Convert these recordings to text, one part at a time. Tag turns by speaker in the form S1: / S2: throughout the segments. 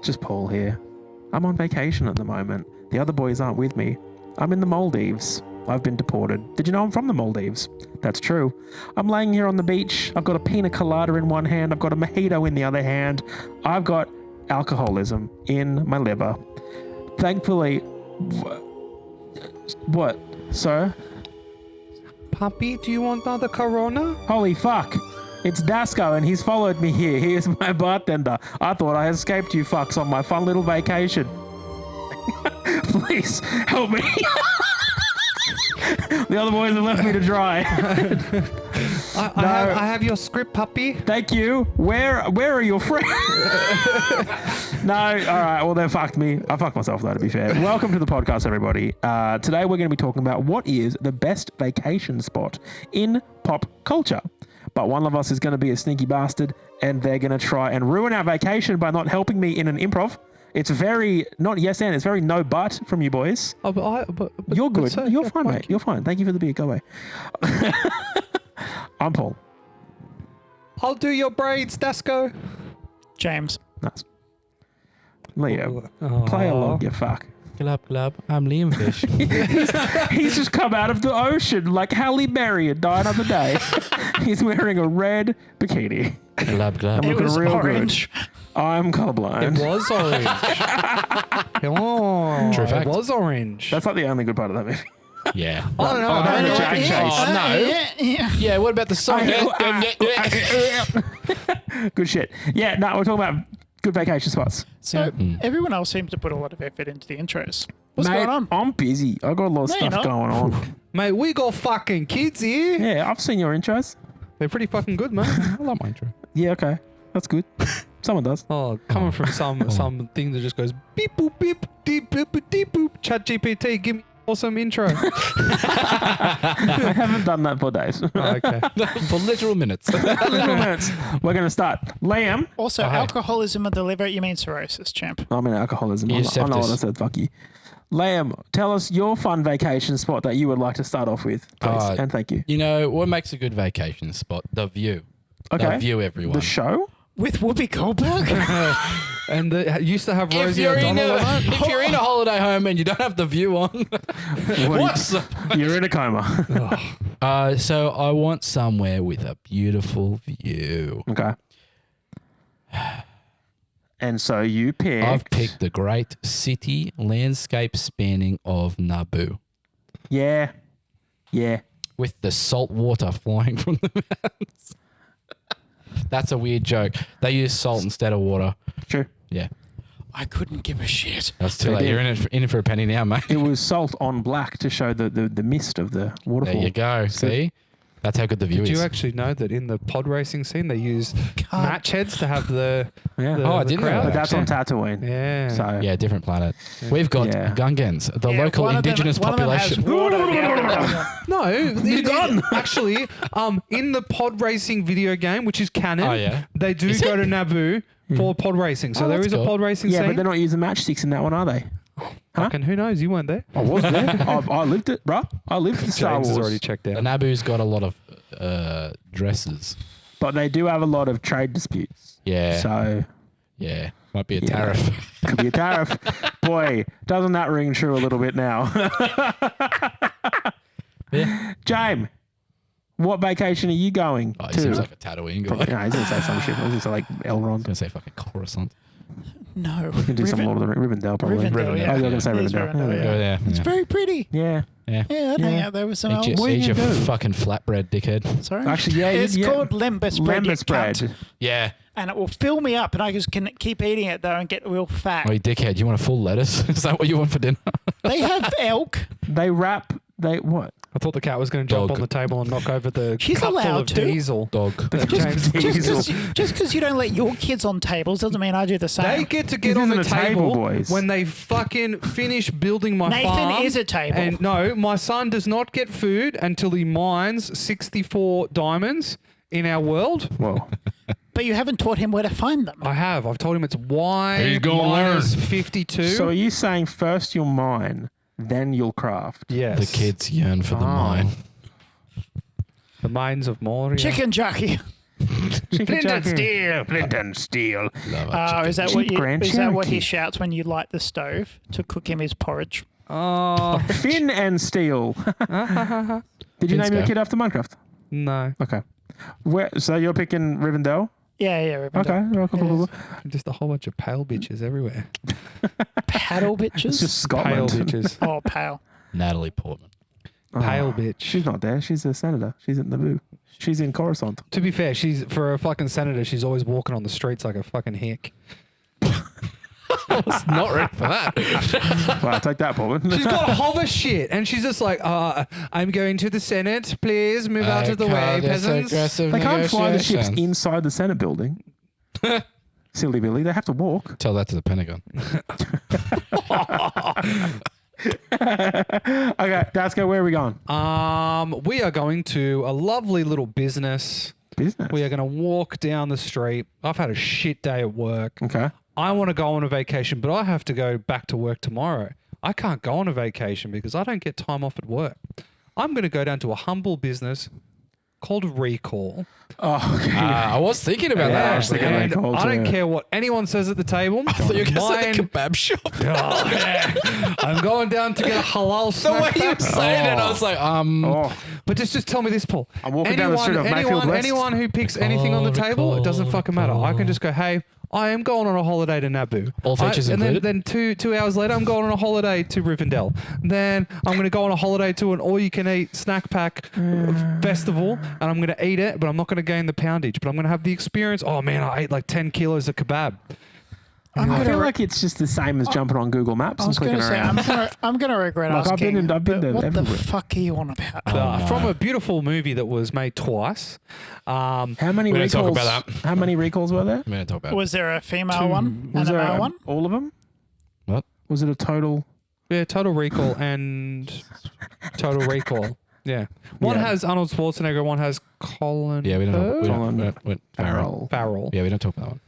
S1: Just Paul here. I'm on vacation at the moment. The other boys aren't with me. I'm in the Maldives. I've been deported. Did you know I'm from the Maldives? That's true. I'm laying here on the beach. I've got a pina colada in one hand. I've got a mojito in the other hand. I've got alcoholism in my liver. Thankfully... What, sir?
S2: Puppy, do you want another Corona?
S1: Holy fuck. It's Dasco and he's followed me here. He is my bartender. I thought I escaped you fucks on my fun little vacation. Please help me. The other boys have left me to dry.
S2: I have your script, puppy.
S1: Thank you. Where are your friends? No, all right. Well, they fucked me. I fucked myself, though, to be fair. Welcome to the podcast, everybody. Today, we're going to be talking about what is the best vacation spot in pop culture. But one of us is going to be a sneaky bastard, and they're going to try and ruin our vacation by not helping me in an improv. It's very, not yes and, it's very no but from you boys.
S2: Oh, but
S1: You're good.
S2: sir,
S1: You're
S2: yeah,
S1: fine, mate.
S2: you.
S1: You're fine. Thank you for the beer. Go away. I'm Paul.
S2: I'll do your braids, Dasco.
S3: James.
S1: Nice. Leo.
S2: Oh.
S1: Play along, you fuck.
S4: Glub. I'm Liam Fish.
S1: He's just come out of the ocean like Halle Berry and died on the day. He's wearing a red bikini.
S4: Glub.
S1: I'm
S3: It
S1: looking
S3: was
S1: real
S3: orange.
S1: good. I'm colorblind.
S2: It was orange. Oh,
S4: True fact.
S2: It was orange.
S1: That's not the only good part of that movie.
S4: Yeah.
S2: Oh, no.
S1: Oh, no,
S2: no,
S1: Jack
S2: no.
S1: Chase.
S4: Oh, no. Yeah, what about the song?
S1: Good shit. Yeah, no, we're talking about good vacation spots.
S3: So everyone else seems to put a lot of effort into the intros. What's
S1: Mate,
S3: going on?
S1: I'm busy. I've got a lot of
S3: No, you're
S1: stuff
S3: not.
S1: going on.
S2: Mate, we got fucking kids here.
S1: Yeah, I've seen your intros.
S2: They're pretty fucking good, man.
S4: I love my intro.
S1: Yeah, okay. That's good. Someone does.
S2: Oh, coming from some thing that just goes beep boop beep deep boop deep boop. Chat GPT, give me awesome intro.
S1: I haven't done that for days.
S2: Oh, okay.
S4: For literal minutes.
S1: Little minutes. We're going to start. Liam.
S3: Also,
S4: Oh, hey.
S3: alcoholism of the liver, you mean cirrhosis, champ.
S1: I'm in alcoholism.
S4: Yeah,
S1: I know what I
S4: septis.
S1: said. Fuck you. Liam, tell us your fun vacation spot that you would like to start off with, please. And thank you.
S4: You know, what makes a good vacation spot? The view.
S1: Okay.
S4: The view, everyone.
S1: The show?
S3: With Whoopi Goldberg?
S2: And used to have
S4: If
S2: Rosie
S4: you're,
S2: O'Donnell on it.
S4: if you're in a holiday home and you don't have the view on, what's
S1: You're in a coma.
S4: so I want somewhere with a beautiful view.
S1: Okay. And so you picked...
S4: I've picked the great city landscape spanning of Naboo
S1: Yeah. Yeah.
S4: with the salt water flying from the mountains. That's a weird joke. They use salt instead of water.
S1: True.
S4: Yeah.
S3: I couldn't give a shit.
S4: That's too
S1: They
S4: late.
S1: did.
S4: You're in it for a penny now, mate.
S1: It was salt on black to show the mist of the waterfall.
S4: There you go. See? That's how good the view
S2: Did
S4: is.
S2: you actually know that in the pod racing scene they use match heads to have the
S1: Yeah.
S2: the,
S4: Oh, I
S2: the
S4: didn't know
S2: crowd
S4: that.
S1: But that's on
S2: action?
S1: Tatooine.
S2: Yeah.
S1: So...
S4: Yeah, different planet. We've got
S1: Yeah.
S4: Gungans, the
S3: Yeah,
S4: local
S3: one of them-
S4: indigenous
S3: one of them has
S4: population.
S3: water, the other one doesn't.
S2: No,
S1: gone.
S2: actually, in the pod racing video game, which is canon,
S4: Oh, yeah?
S2: they do
S4: Is
S2: go
S4: it?
S2: to Naboo for pod racing. So
S4: Oh,
S2: there
S4: that's
S2: is a
S4: cool.
S2: pod racing
S1: Yeah,
S2: scene.
S1: but they're not using matchsticks in that one, are they?
S2: Fucking who knows? You weren't there.
S1: I was there. I lived it, bro. I lived in Star
S2: James
S1: Wars.
S2: has already checked
S4: The
S2: out.
S4: Naboo's got a lot of dresses.
S1: But they do have a lot of trade disputes.
S4: Yeah.
S1: So
S4: Yeah. Might be a
S1: Yeah.
S4: tariff.
S1: could be a tariff. Boy, doesn't that ring true a little bit now?
S4: Yeah.
S1: James, what vacation are you going
S4: Oh, he
S1: to?
S4: seems like a Tatooine guy.
S1: No, he's going to say some shit. He's going to say like Elrond.
S4: Going to say fucking Coruscant.
S3: No.
S1: He can do some Lord of the Rings. Rivendell, probably.
S3: Rivendell, yeah.
S1: Oh, you're going to say
S3: It is
S1: Rivendell.
S3: Rivendell,
S1: Yeah.
S4: Go there.
S3: It's very pretty.
S1: Yeah.
S4: Yeah.
S3: Yeah, I'd hang
S1: Yeah.
S3: out there with some
S4: Eat your,
S3: elves.
S1: What are you
S4: eat your
S1: gonna do?
S4: fucking flatbread, dickhead.
S3: Sorry?
S1: Actually, yeah.
S3: It's
S1: yeah.
S3: called Lembas bread, you
S1: Lembas bread.
S3: cunt.
S4: Yeah.
S3: And it will fill me up and I just can keep eating it though and get real fat.
S4: Oh, you dickhead. You want a full lettuce? Is that what you want for dinner?
S3: They have elk.
S1: They wrap. They what?
S2: I thought the cat was going to jump
S4: Dog.
S2: on the table and knock over the
S3: She's
S2: cup full
S3: allowed
S2: of
S3: to.
S2: diesel.
S4: Dog.
S2: that James
S3: Just because you don't let your kids on tables doesn't mean I do the
S2: They
S3: same.
S2: get to get
S1: This
S2: on the
S1: isn't a table,
S2: table,
S1: boys.
S2: when they fucking finish building my
S3: Nathan
S2: farm.
S3: is a table.
S2: And no, my son does not get food until he mines 64 diamonds in our world.
S1: Well,
S3: But you haven't taught him where to find them.
S2: I have. I've told him it's Y
S4: He's gonna
S2: minus
S4: learn.
S2: 52.
S1: so are you saying first you'll mine, then you'll craft?
S2: yes.
S4: The kids yearn for the
S1: Oh.
S4: mine.
S2: The mines of Moria.
S3: Chicken jockey.
S1: Chicken
S3: Flint and
S1: chucky.
S3: steel.
S1: Flint and steel.
S4: Love
S3: Oh, is that
S1: Jeep
S3: what you?
S1: Grand
S3: Is that what he
S1: Cherokee.
S3: shouts when you light the stove to cook him his porridge?
S2: Oh,
S1: Fin and steel. Did you name your
S4: Finsco.
S1: kid after Minecraft?
S2: no.
S1: Okay. So you're picking Rivendell?
S3: Yeah, yeah.
S1: Okay.
S3: Rivendell.
S1: Cool, cool, cool.
S2: Just a whole bunch of pale bitches everywhere.
S3: Paddle bitches.
S1: It's just
S2: Pale
S1: Scotland.
S2: bitches.
S3: Oh, pale.
S4: Natalie Portman.
S2: Pale bitch.
S1: She's not there. She's a senator. She's in Naboo. She's in Coruscant.
S2: To be fair, she's for a fucking senator. She's always walking on the streets like a fucking hick.
S4: I was not ready for that.
S1: Well, take that, Portman.
S2: She's got hover shit, and she's just like, "I'm going to the Senate. Please move out of the way, peasants."
S1: They can't fly the ships inside the Senate building. Silly Billy. They have to walk.
S4: Tell that to the Pentagon.
S1: Okay, Dasko, where are we going?
S2: We are going to a lovely little business.
S1: Business.
S2: We are going to walk down the street. I've had a shit day at work.
S1: Okay.
S2: I want to go on a vacation, but I have to go back to work tomorrow. I can't go on a vacation because I don't get time off at work. I'm going to go down to a humble business called Recall.
S1: Oh, okay.
S4: I was thinking about that.
S1: I was
S4: Actually.
S1: thinking
S2: And
S1: Recall
S2: I don't
S1: too.
S2: care what anyone says at the table.
S4: I thought you were going to say the
S2: Mine-
S4: kebab shop.
S2: Oh, yeah. I'm going down to get a halal
S4: The
S2: snack
S4: way you were
S2: pack.
S4: saying it, I was like,
S1: Oh,
S2: But just tell me this, Paul.
S1: I'm walking down the street of Mayfield West.
S2: anyone who picks anything on the table, it doesn't fucking matter. I can just go, hey, I am going on a holiday to Naboo.
S4: All features
S2: and
S4: included?
S2: then 2 hours later, I'm going on a holiday to Rivendell. Then I'm going to go on a holiday to an all-you-can-eat snack pack festival, and I'm going to eat it, but I'm not going to gain the poundage. But I'm going to have the experience. Oh man, I ate like 10 kilos of kebab.
S1: I feel like it's just the same as jumping on Google Maps
S3: I
S1: and
S3: was going
S1: clicking
S3: to say,
S1: around.
S3: I'm going to regret
S1: Like, I've
S3: asking.
S1: been
S3: but
S1: there
S3: what
S1: everywhere.
S3: the fuck are you on about?
S4: no.
S2: From a beautiful movie that was made twice.
S1: How many
S4: We don't talk
S1: recalls?
S4: about that.
S1: How many recalls were there?
S4: I'm going to talk about
S3: Was there a female one
S1: Was
S3: and a
S1: there
S3: male one?
S1: all of them?
S4: What?
S1: Was it a total?
S2: Yeah, Total Recall and Total Recall. Yeah. One
S1: Yeah.
S2: has Arnold Schwarzenegger, one has Colin
S4: Yeah, we don't talk
S1: Colin
S4: Farrell.
S2: Farrell.
S4: Yeah, we don't talk about that one.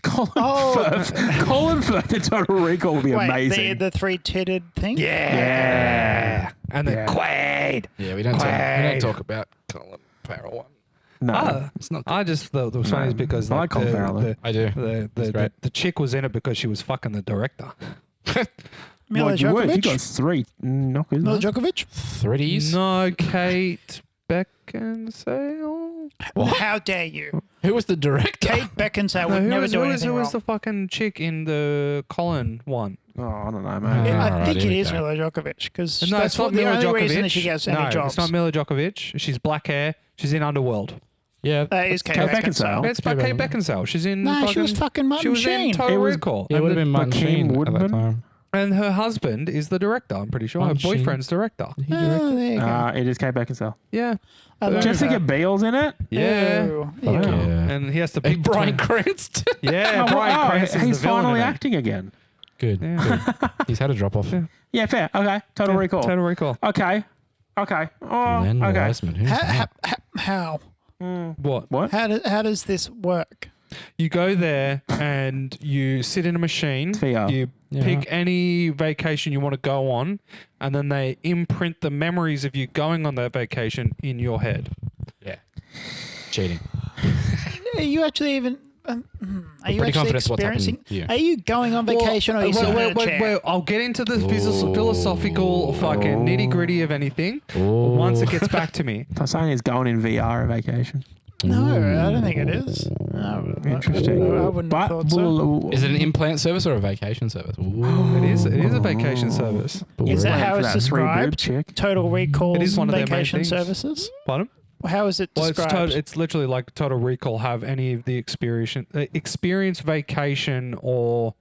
S1: Colin
S3: Oh.
S1: Firth. Colin Firth in Total Recall would be
S3: Wait,
S1: amazing.
S3: the three-titted thing?
S1: yeah.
S2: And then
S1: Yeah.
S2: Quaid.
S4: Yeah, we don't talk about Colin Farrell one.
S1: No.
S2: Ah,
S4: It's not.
S2: I just thought it was funny
S1: No.
S2: because
S1: I like Colin Farrell, though.
S4: I do.
S2: the
S4: great.
S2: chick was in it because she was fucking the director.
S3: Mila
S1: Like you would. You
S3: Djokovic?
S1: got 3 knockers.
S3: Mila
S1: no?
S3: Djokovic?
S4: 3Ds.
S2: No, Kate Beckinsale.
S3: How dare you?
S4: Who was the director?
S3: Kate Beckinsale
S2: No,
S3: would never do
S2: who
S3: anything
S2: was
S3: wrong.
S2: the fucking chick in the Colin one?
S1: Oh, I don't know, man.
S3: Yeah, I
S4: Alright,
S3: think it
S4: here we
S3: is
S4: go.
S3: Mila Djokovic because
S2: No,
S3: that's
S2: it's not
S3: the
S2: Mila
S3: only
S2: Djokovic.
S3: reason that she gets any
S2: no,
S3: jobs.
S2: it's not Mila Djokovic. She's black hair. She's in Underworld.
S4: Yeah.
S3: Is Kate
S1: Kate
S3: Beckinsale.
S1: Beckinsale.
S2: It's by Kate Beckinsale. She's in.
S3: No, she was fucking Martin
S2: She was in
S3: Sheen.
S2: Total
S1: It was-
S2: Recall.
S4: Yeah, it
S2: And
S4: would have
S2: the-
S4: been Martin
S1: Hakeem
S4: Sheen at that
S1: Woodman?
S4: time.
S2: And her husband is the director. I'm pretty sure. Her
S4: Martin Sheen.
S2: boyfriend's director.
S4: He directed.
S3: Oh, there you go.
S1: It is Kate Beckinsale.
S2: Yeah.
S3: I love
S1: Jessica
S3: that.
S1: Biel's in it.
S2: Yeah.
S3: Ew.
S1: Oh,
S3: Ew.
S1: yeah.
S2: And he has to
S4: Hey,
S2: pick
S4: Brian
S2: between-
S4: Cranston.
S2: Yeah,
S1: Oh,
S2: Brian
S1: wow,
S2: Cranston's
S1: he's
S2: the villain
S1: finally
S2: in it.
S1: acting again.
S4: Good.
S2: Yeah.
S4: Good. He's had a drop off.
S2: Yeah.
S1: Yeah, fair. Okay. Total Recall.
S2: Total Recall.
S1: Okay. Okay. Oh,
S4: Len
S1: okay.
S4: Wiseman. Who's that?
S2: What?
S1: What?
S3: How does this work?
S2: You go there and you sit in a machine.
S1: VR.
S2: You
S4: Yeah.
S2: pick any vacation you want to go on, and then they imprint the memories of you going on that vacation in your head.
S4: Yeah. Cheating.
S3: Are you actually even? Are you
S4: pretty
S3: actually
S4: confident it's what's
S3: experiencing?
S4: happened here.
S3: Are you going on vacation or are you sitting in a chair?
S2: Well, I'll get into the philosophical fucking nitty gritty of anything once it gets back to me.
S1: I'm saying he's going in VR a vacation.
S3: No, I don't think it is. No,
S1: Interesting.
S3: I wouldn't have thought so.
S4: Is it an implant service or a vacation service?
S2: It is a vacation service.
S3: Is that how
S1: For
S3: it's
S1: that three-boob
S3: described?
S1: chick.
S3: Total Recall
S2: It is one of their main
S3: vacation
S2: things.
S3: services?
S2: Pardon?
S3: How is it
S2: Well, it's,
S3: described?
S2: it's literally like Total Recall have any of the experience vacation, or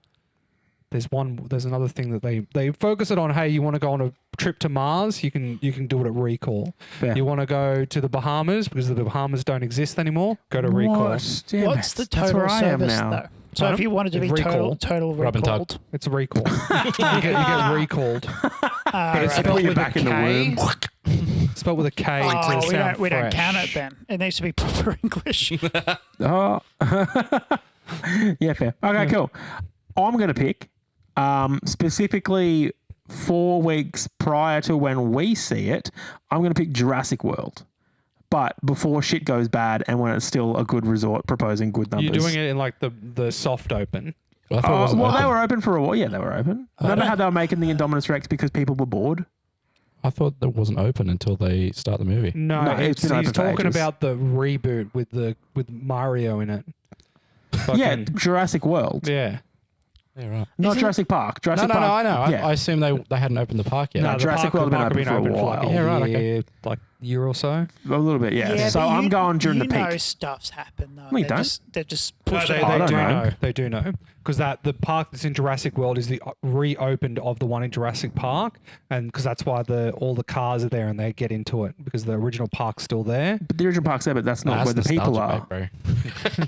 S2: there's another thing that they focus it on. Hey, you want to go on a trip to Mars? You can do it at Recall.
S1: Fair.
S2: You want to go to the Bahamas because the Bahamas don't exist anymore? Go to Recall.
S1: What? Damn
S3: What's
S1: it.
S3: the
S1: That's
S3: total
S1: where I am
S3: service
S1: now.
S3: though? So
S2: Pardon?
S3: if you wanted to be
S2: Recall.
S3: total
S4: Rub and tug.
S3: recalled,
S2: It's a recall. you get recalled. But it's
S1: They put
S2: spelled
S1: you
S2: with
S1: back
S2: a
S1: in the
S2: K.
S1: womb.
S2: Spelled with a K to
S3: oh,
S2: sound
S3: we don't count
S2: fresh.
S3: it then. It needs to be proper English.
S1: Oh. Yeah, fair. Okay, cool. I'm going to pick specifically 4 weeks prior to when we see it. I'm going to pick Jurassic World but before shit goes bad and when it's still a good resort proposing good numbers.
S2: You're doing it in like the soft open.
S4: I thought it wasn't
S1: well,
S4: open.
S1: they were open for a while. Yeah, they were open. Remember how they were making the Indominus Rex because people were bored?
S4: I thought it wasn't open until they start the movie.
S2: No,
S1: it's been
S2: he's
S1: open for
S2: talking
S1: ages.
S2: about the reboot with Mario in it.
S1: Yeah,
S2: Fucking-
S1: Jurassic World.
S2: yeah.
S4: Yeah, right.
S1: Not Jurassic Park.
S4: No,
S1: Jurassic
S4: no,
S1: Park.
S4: I know.
S1: Yeah.
S4: I assume they hadn't opened the park yet.
S1: No,
S2: the
S1: Jurassic
S2: park-
S1: World
S2: the
S1: had been
S2: park
S1: open for a
S2: for like
S1: while.
S4: Yeah, right, okay.
S2: year, like year or so.
S1: A little bit, yeah. So
S3: but
S1: I'm going during the
S3: you know
S1: peak.
S3: stuff's happened though.
S1: No, you
S3: They're
S1: don't.
S3: They're just
S2: No,
S3: pushing
S2: they,
S3: it.
S1: I
S2: they
S1: don't
S2: do
S1: know.
S2: know. They do know because the park that's in Jurassic World is the reopened of the one in Jurassic Park, and because that's why all the cars are there and they get into it because the original park's still there.
S1: But the original park's there, but that's not
S4: Nah,
S1: where the
S4: that's
S1: people
S4: nostalgia,
S1: are.
S4: mate, bro.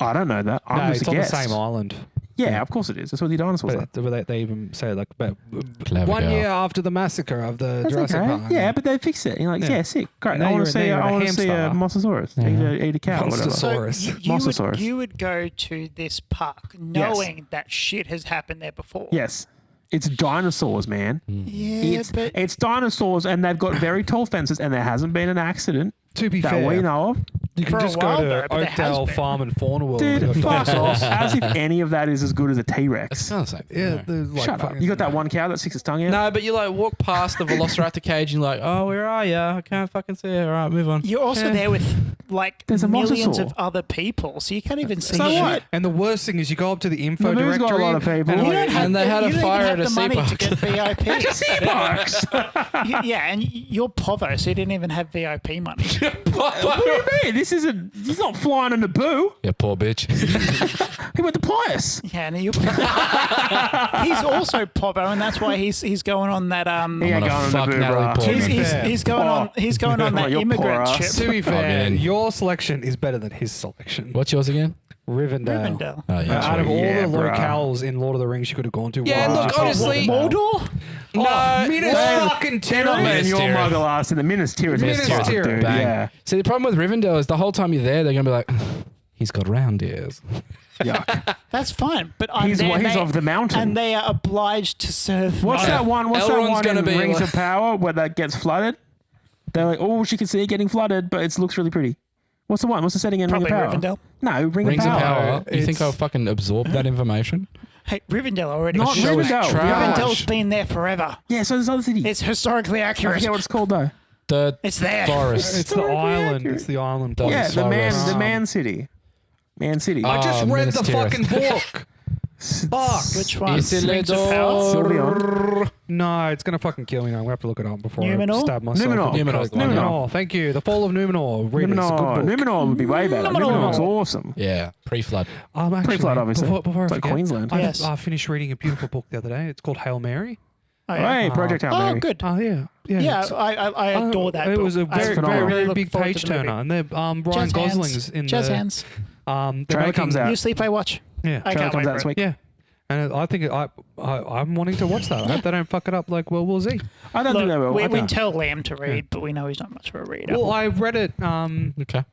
S1: I don't know that. I'm
S2: No,
S1: just
S2: it's
S1: a
S2: on the
S1: guest.
S2: same island.
S1: Yeah, of course it is. That's where the dinosaurs are.
S2: But they even say like about
S4: Clever
S2: 1
S4: girl.
S2: year after the massacre of the
S1: That's
S2: Jurassic
S1: okay.
S2: Park.
S1: Yeah, but they fixed it. You're like,
S2: Yeah.
S1: yeah, sick, great.
S2: Now
S1: I want
S2: you're-
S1: to
S2: now
S1: see.
S2: you're
S1: I
S2: a
S1: want to see a
S2: hamster.
S1: Mosasaurus. Eat a cow. Whatever.
S2: Monster-
S3: So
S2: Mosasaurus.
S3: you
S1: Mosasaurus.
S3: would, you would go to this park knowing that shit has happened there before.
S1: Yes, it's dinosaurs, man.
S3: Yeah, but
S1: It's dinosaurs, and they've got very tall fences, and there hasn't been an accident
S2: To be
S1: that
S2: fair,
S1: we know of.
S2: you
S3: For
S2: can
S3: a
S2: just
S3: while
S2: go
S3: though,
S2: to
S3: but there has
S2: Oakdale
S3: been.
S2: Farm and Fauna World.
S1: Dude,
S2: and
S1: fuck
S2: go-
S1: off. As if any of that is as good as a
S4: It's
S1: T-Rex.
S4: kind of the same.
S2: Yeah,
S4: no.
S2: the, like,
S1: Shut up.
S2: fucking-
S1: You got that one cow that sticks its tongue out?
S4: No, but you like walk past the Velociraptor cage and you're like, oh, where are you? I can't fucking see it. All right, move on.
S3: you're also there with like
S1: There's a
S3: millions
S1: mosasaur.
S3: of other people, so you can't even see
S1: So
S3: shit.
S1: what?
S2: And the worst thing is you go up to the info
S1: Naboo's got a
S2: directory.
S1: lot of people.
S2: and
S1: You
S3: You don't have
S4: And they
S3: the,
S4: had a
S3: you don't
S4: fire
S3: even
S4: at
S3: have
S4: a
S3: the money to
S4: sea
S3: get VIP.
S1: Seabucks.
S3: Yeah, and you're Povo, so you didn't even have VIP money.
S1: What do you mean? He's not flying in Naboo.
S4: Yeah, poor bitch.
S1: He went to Pius.
S3: Yeah, and he's also Povo, and that's why he's going on that
S1: He ain't
S4: gonna
S1: going on
S4: fuck
S1: Naboo,
S4: Natalie
S1: bro.
S4: Portman.
S3: he's going on
S1: Oh,
S3: that
S1: you're
S3: immigrant
S1: poor
S3: ship.
S1: ass.
S2: To be fair,
S4: man.
S2: your selection is better than his selection.
S4: What's yours again?
S2: Rivendell.
S3: Rivendell.
S4: Oh, yeah.
S2: Out of all
S1: Yeah,
S2: the
S1: bruh.
S2: locales in Lord of the Rings you could have gone to,
S4: Yeah,
S2: why
S4: look,
S2: did you
S4: honestly-
S2: choose Rivendell?
S3: Mordor?
S2: Oh, Minas
S1: They're-
S2: fucking
S1: They're not
S2: Tirith.
S1: letting your
S4: Tirith.
S1: muggle ass in the Minas Tirith.
S2: Minas
S1: Fuck,
S2: Tirith.
S1: dude.
S4: Bang.
S1: Yeah.
S4: See, the problem with Rivendell is the whole time you're there, they're going to be like, he's got round ears.
S1: Yuck.
S3: That's fine, but I'm
S1: He's
S3: there, and
S1: he's
S3: they-
S1: of the mountain.
S3: and they are obliged to serve.
S1: What's that one? What's that
S4: Elrond's
S1: one
S4: gonna
S1: in
S4: be
S1: Rings
S4: like-
S1: of Power where that gets flooded? They're like, oh, she can see it getting flooded, but it looks really pretty. What's the one? What's the setting in
S3: Probably
S1: Ring of Power?
S3: Rivendell.
S1: No, Ring
S4: Rings
S1: of
S4: of
S1: Power.
S4: Power. You think
S2: It's-
S4: I'll fucking absorb that information?
S3: Hey, Rivendell already.
S1: Not
S4: show is
S1: Rivendell.
S4: trash.
S3: Rivendell's been there forever.
S1: Yeah, so there's other cities.
S3: It's historically
S1: I
S3: accurate.
S1: forget what it's called though.
S4: The
S3: It's there.
S4: forest.
S2: It's the
S1: Historically
S2: island.
S1: accurate.
S2: It's the island.
S4: The-
S2: place.
S1: Yeah, the
S4: Forest.
S1: Man City. Man City.
S2: I just read
S4: Minas
S2: the
S4: Tirith.
S2: fucking book. Fuck.
S3: Which one? Rings of
S4: Isildur.
S2: No, it's gonna fucking kill me now. I'm gonna have to look it up before I
S3: Numenor?
S2: stab myself.
S1: Numenor.
S2: in the
S4: Numenor's
S2: coke.
S4: the one, yeah.
S2: Numenor. Thank you. The Fall of Numenor. Read it. It's a good
S1: Numenor.
S2: book.
S1: Numenor would be way better.
S3: Numenor.
S1: Numenor's awesome.
S4: Yeah, pre-flood.
S2: Actually,
S1: Pre-flood, obviously.
S2: Before I
S1: It's like
S2: forget,
S1: Queensland.
S3: Yes.
S2: I finished reading a beautiful book the other day. It's called Hail Mary.
S3: Oh, yeah.
S1: Hey, Project Hail
S3: Oh,
S1: Mary.
S3: good.
S2: Oh yeah,
S3: Yeah,
S2: it's-
S3: I adore that.
S2: It
S3: book.
S2: was a
S3: I
S2: very,
S1: phenomenal.
S2: very, very
S3: look
S2: big
S3: forward
S2: page
S3: to the movie.
S2: turner, and they're Ryan
S3: Jazz
S2: Gosling's
S3: hands.
S2: in
S3: Jazz
S2: the.
S3: hands.
S2: They're
S1: Trailer comes out.
S3: You sleep, I watch.
S2: Yeah,
S3: I
S1: Trailer
S3: can't
S1: comes
S3: wait
S1: out this
S3: for it.
S1: week.
S2: yeah, and I think I'm wanting to watch that. I hope they don't fuck it up like World War Z.
S1: I don't think they will.
S3: Look, we
S1: I
S3: can
S1: don't.
S3: tell Liam to read, but we know he's not much of a reader.
S2: Well, I read it.
S4: Okay.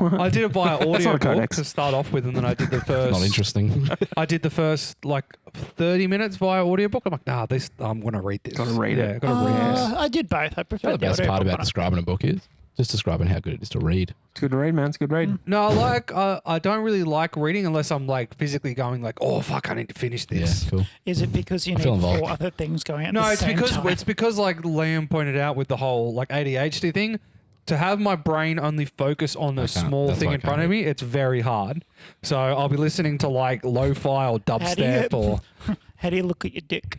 S2: I did it via
S1: not a
S2: audio book
S1: codex.
S2: to start off with, and then I did the first.
S4: Not interesting.
S2: I did the first like 30 minutes via audiobook. I'm like, nah, this. I'm gonna read this.
S1: Gotta read it.
S2: Yeah, gotta read this.
S3: I did both. I prefer
S4: the best part about describing a book is just describing how good it is to read.
S1: It's good to read, man. It's good read.
S2: No, like I don't really like reading unless I'm like physically going like, oh fuck, I need to finish
S4: Yeah,
S2: this.
S4: cool.
S3: Is it because you
S4: I feel
S3: need
S4: involved.
S3: 4 other things going at
S2: No,
S3: the
S2: it's
S3: same
S2: because
S3: time?
S2: like Liam pointed out with the whole like ADHD thing. To have my brain only focus on a
S4: can't.
S2: small
S4: That's
S2: thing
S4: why I
S2: in front
S4: can't
S2: of me, it's very hard. So I'll be listening to like lo-fi or dubstep or
S3: How do you look at your dick?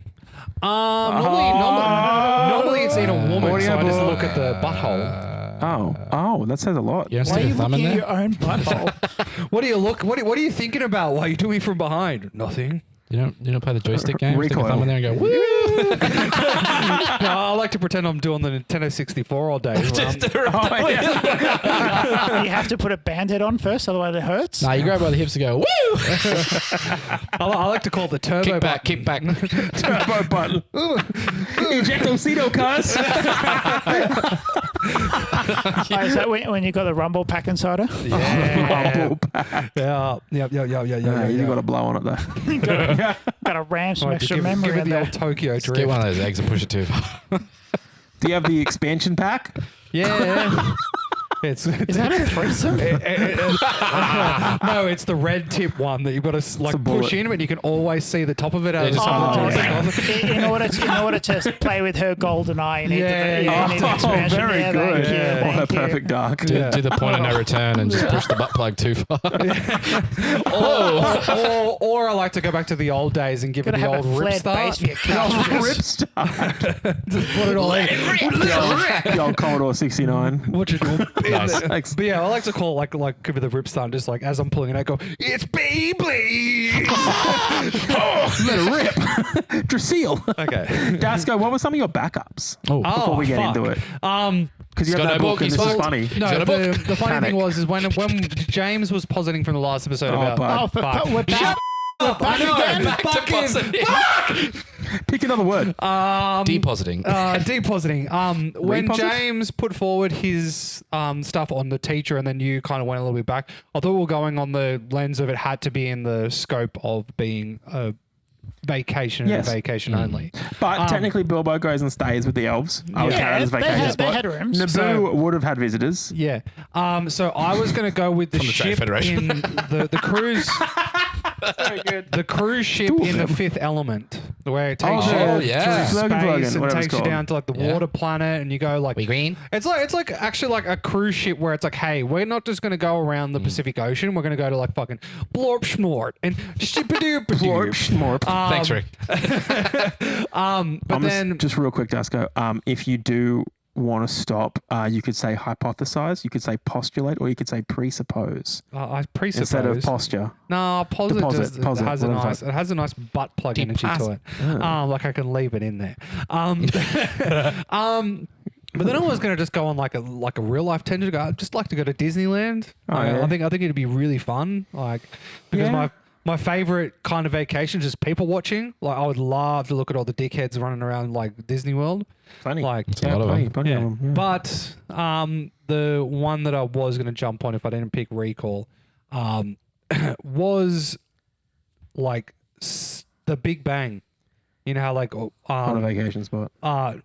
S2: normally it's in a woman, so I just
S1: Audiobook.
S2: look at the butthole.
S1: Oh, that says a lot.
S4: You don't
S3: Why
S4: stick
S3: are
S4: a
S3: you
S4: thumb in
S3: looking at
S4: there?
S3: your own butthole?
S2: What do you look? What are you thinking about? Why are you doing it from behind? Nothing.
S4: You don't play the joystick game? Stick a
S1: Recoil.
S4: thumb in there and go, woo!
S2: No, I like to pretend I'm doing the Nintendo 64 all day.
S1: Oh, yeah.
S3: You have to put a band-aid on first, otherwise it hurts.
S4: Nah, you grab by the hips and go, woo!
S2: I like to call it the turbo
S4: Kick back,
S2: button.
S4: kick back.
S1: Turbo button. Ejectocito, cuz.
S3: Oh, is that when you got the Rumble pack insider?
S2: Yeah.
S1: Rumble.
S2: Yeah.
S1: You got to blow on it though.
S3: Got to ram some
S2: Right,
S3: extra
S2: give
S3: memory
S2: it
S3: in
S2: the
S3: there.
S2: old Tokyo
S4: Get
S2: drift.
S4: one of those eggs and push it too far.
S1: Do you have the expansion pack?
S2: Yeah. It's
S3: Is that a threesome?
S2: no, it's the red tip one that you've got to like
S1: bullet.
S2: push in, but you can always see the top of it out of the
S4: just-
S2: top of the
S3: Oh,
S2: closet.
S3: in order to play with her golden eye, you need
S2: Yeah,
S3: the,
S2: yeah.
S3: you need the expansion.
S1: very
S3: Yeah,
S1: good.
S3: Thank you,
S2: Yeah.
S1: What a
S3: thank you.
S1: perfect dark.
S4: Do the point of no return and just push the butt plug too far.
S2: Or I like to go back to the old days and give it
S3: Gotta
S2: the
S3: have
S2: old
S3: a
S2: rip
S3: flared base
S2: start.
S3: for your cartridges.
S1: Rip start.
S2: Just put it all in.
S1: The old Commodore 69.
S2: What you doing?
S4: Nice.
S1: Thanks.
S2: But yeah, I like to call it like give it the rip start. Just like as I'm pulling it out, go, it's Beyblade.
S1: Let it rip. Drasil.
S2: Okay.
S1: Dasco, what were some of your backups?
S4: Oh,
S1: Before we get
S2: fuck.
S1: into it.
S2: Um,
S1: Because you
S4: He's
S1: have
S4: got
S1: that
S4: no
S1: book
S4: book,
S1: and
S4: he's
S1: this is
S4: fucked.
S1: funny.
S4: got
S2: no,
S4: a book.
S2: the funny
S1: Panic.
S2: thing was when James was positing from the last episode
S1: Oh,
S2: about
S1: bud.
S3: Oh,
S2: fuck.
S3: we're back. We're back again.
S4: Back to positive.
S1: Pick another word.
S4: Depositing.
S2: Depositing. When
S1: Reposit?
S2: James put forward his stuff on the teacher, and then you kind of went a little bit back. I thought we were going on the lens of it had to be in the scope of being a vacation and
S1: Yes.
S2: a vacation only.
S1: But technically, Bilbo goes and stays with the elves. I would
S2: Yeah,
S1: count it as
S3: they
S1: vacation
S3: had- they
S1: spot.
S3: had rooms.
S1: Naboo
S2: So-
S1: would have had visitors.
S2: Yeah. So I was going to go with the
S4: From the Trade
S2: ship
S4: Federation.
S2: in the cruise. The cruise ship
S1: Two of
S2: in the
S1: them.
S2: Fifth Element, where it takes
S1: Oh,
S2: you
S4: yeah.
S2: through
S1: Slurgan Flurgan,
S2: space and
S1: whatever it's
S2: takes you
S1: called.
S2: down to like the
S4: Yeah.
S2: water planet, and you go like
S4: We green?
S2: It's like actually like a cruise ship where it's like, hey, we're not just going to go around the Pacific Ocean. We're going to go to like fucking Blorp Schmort and
S1: Blorp,
S2: Shippadoop.
S1: schmorp.
S4: Thanks, Rick.
S2: But then
S1: Just real quick, Dasco. If you do want to stop, you could say hypothesize, you could say postulate, or you could say presuppose
S2: I presuppose
S1: instead of posture.
S2: No, posit
S1: Deposit, posit,
S2: has a
S1: whatever
S2: nice. It has a nice butt plug energy to it.
S1: Oh.
S2: Like I can leave it in there. But then I was going to just go on like a real life tangent. I'd just like to go to Disneyland.
S1: yeah.
S2: I think it'd be really fun. Like because
S1: Yeah.
S2: my favorite kind of vacation is just people watching. Like I would love to look at all the dickheads running around like Disney World.
S1: Plenty.
S2: Like
S4: a lot of them.
S1: plenty of them. Yeah.
S2: But the one that I was going to jump on if I didn't pick Recall was like the Big Bang. You know how like
S1: on a vacation spot.
S2: I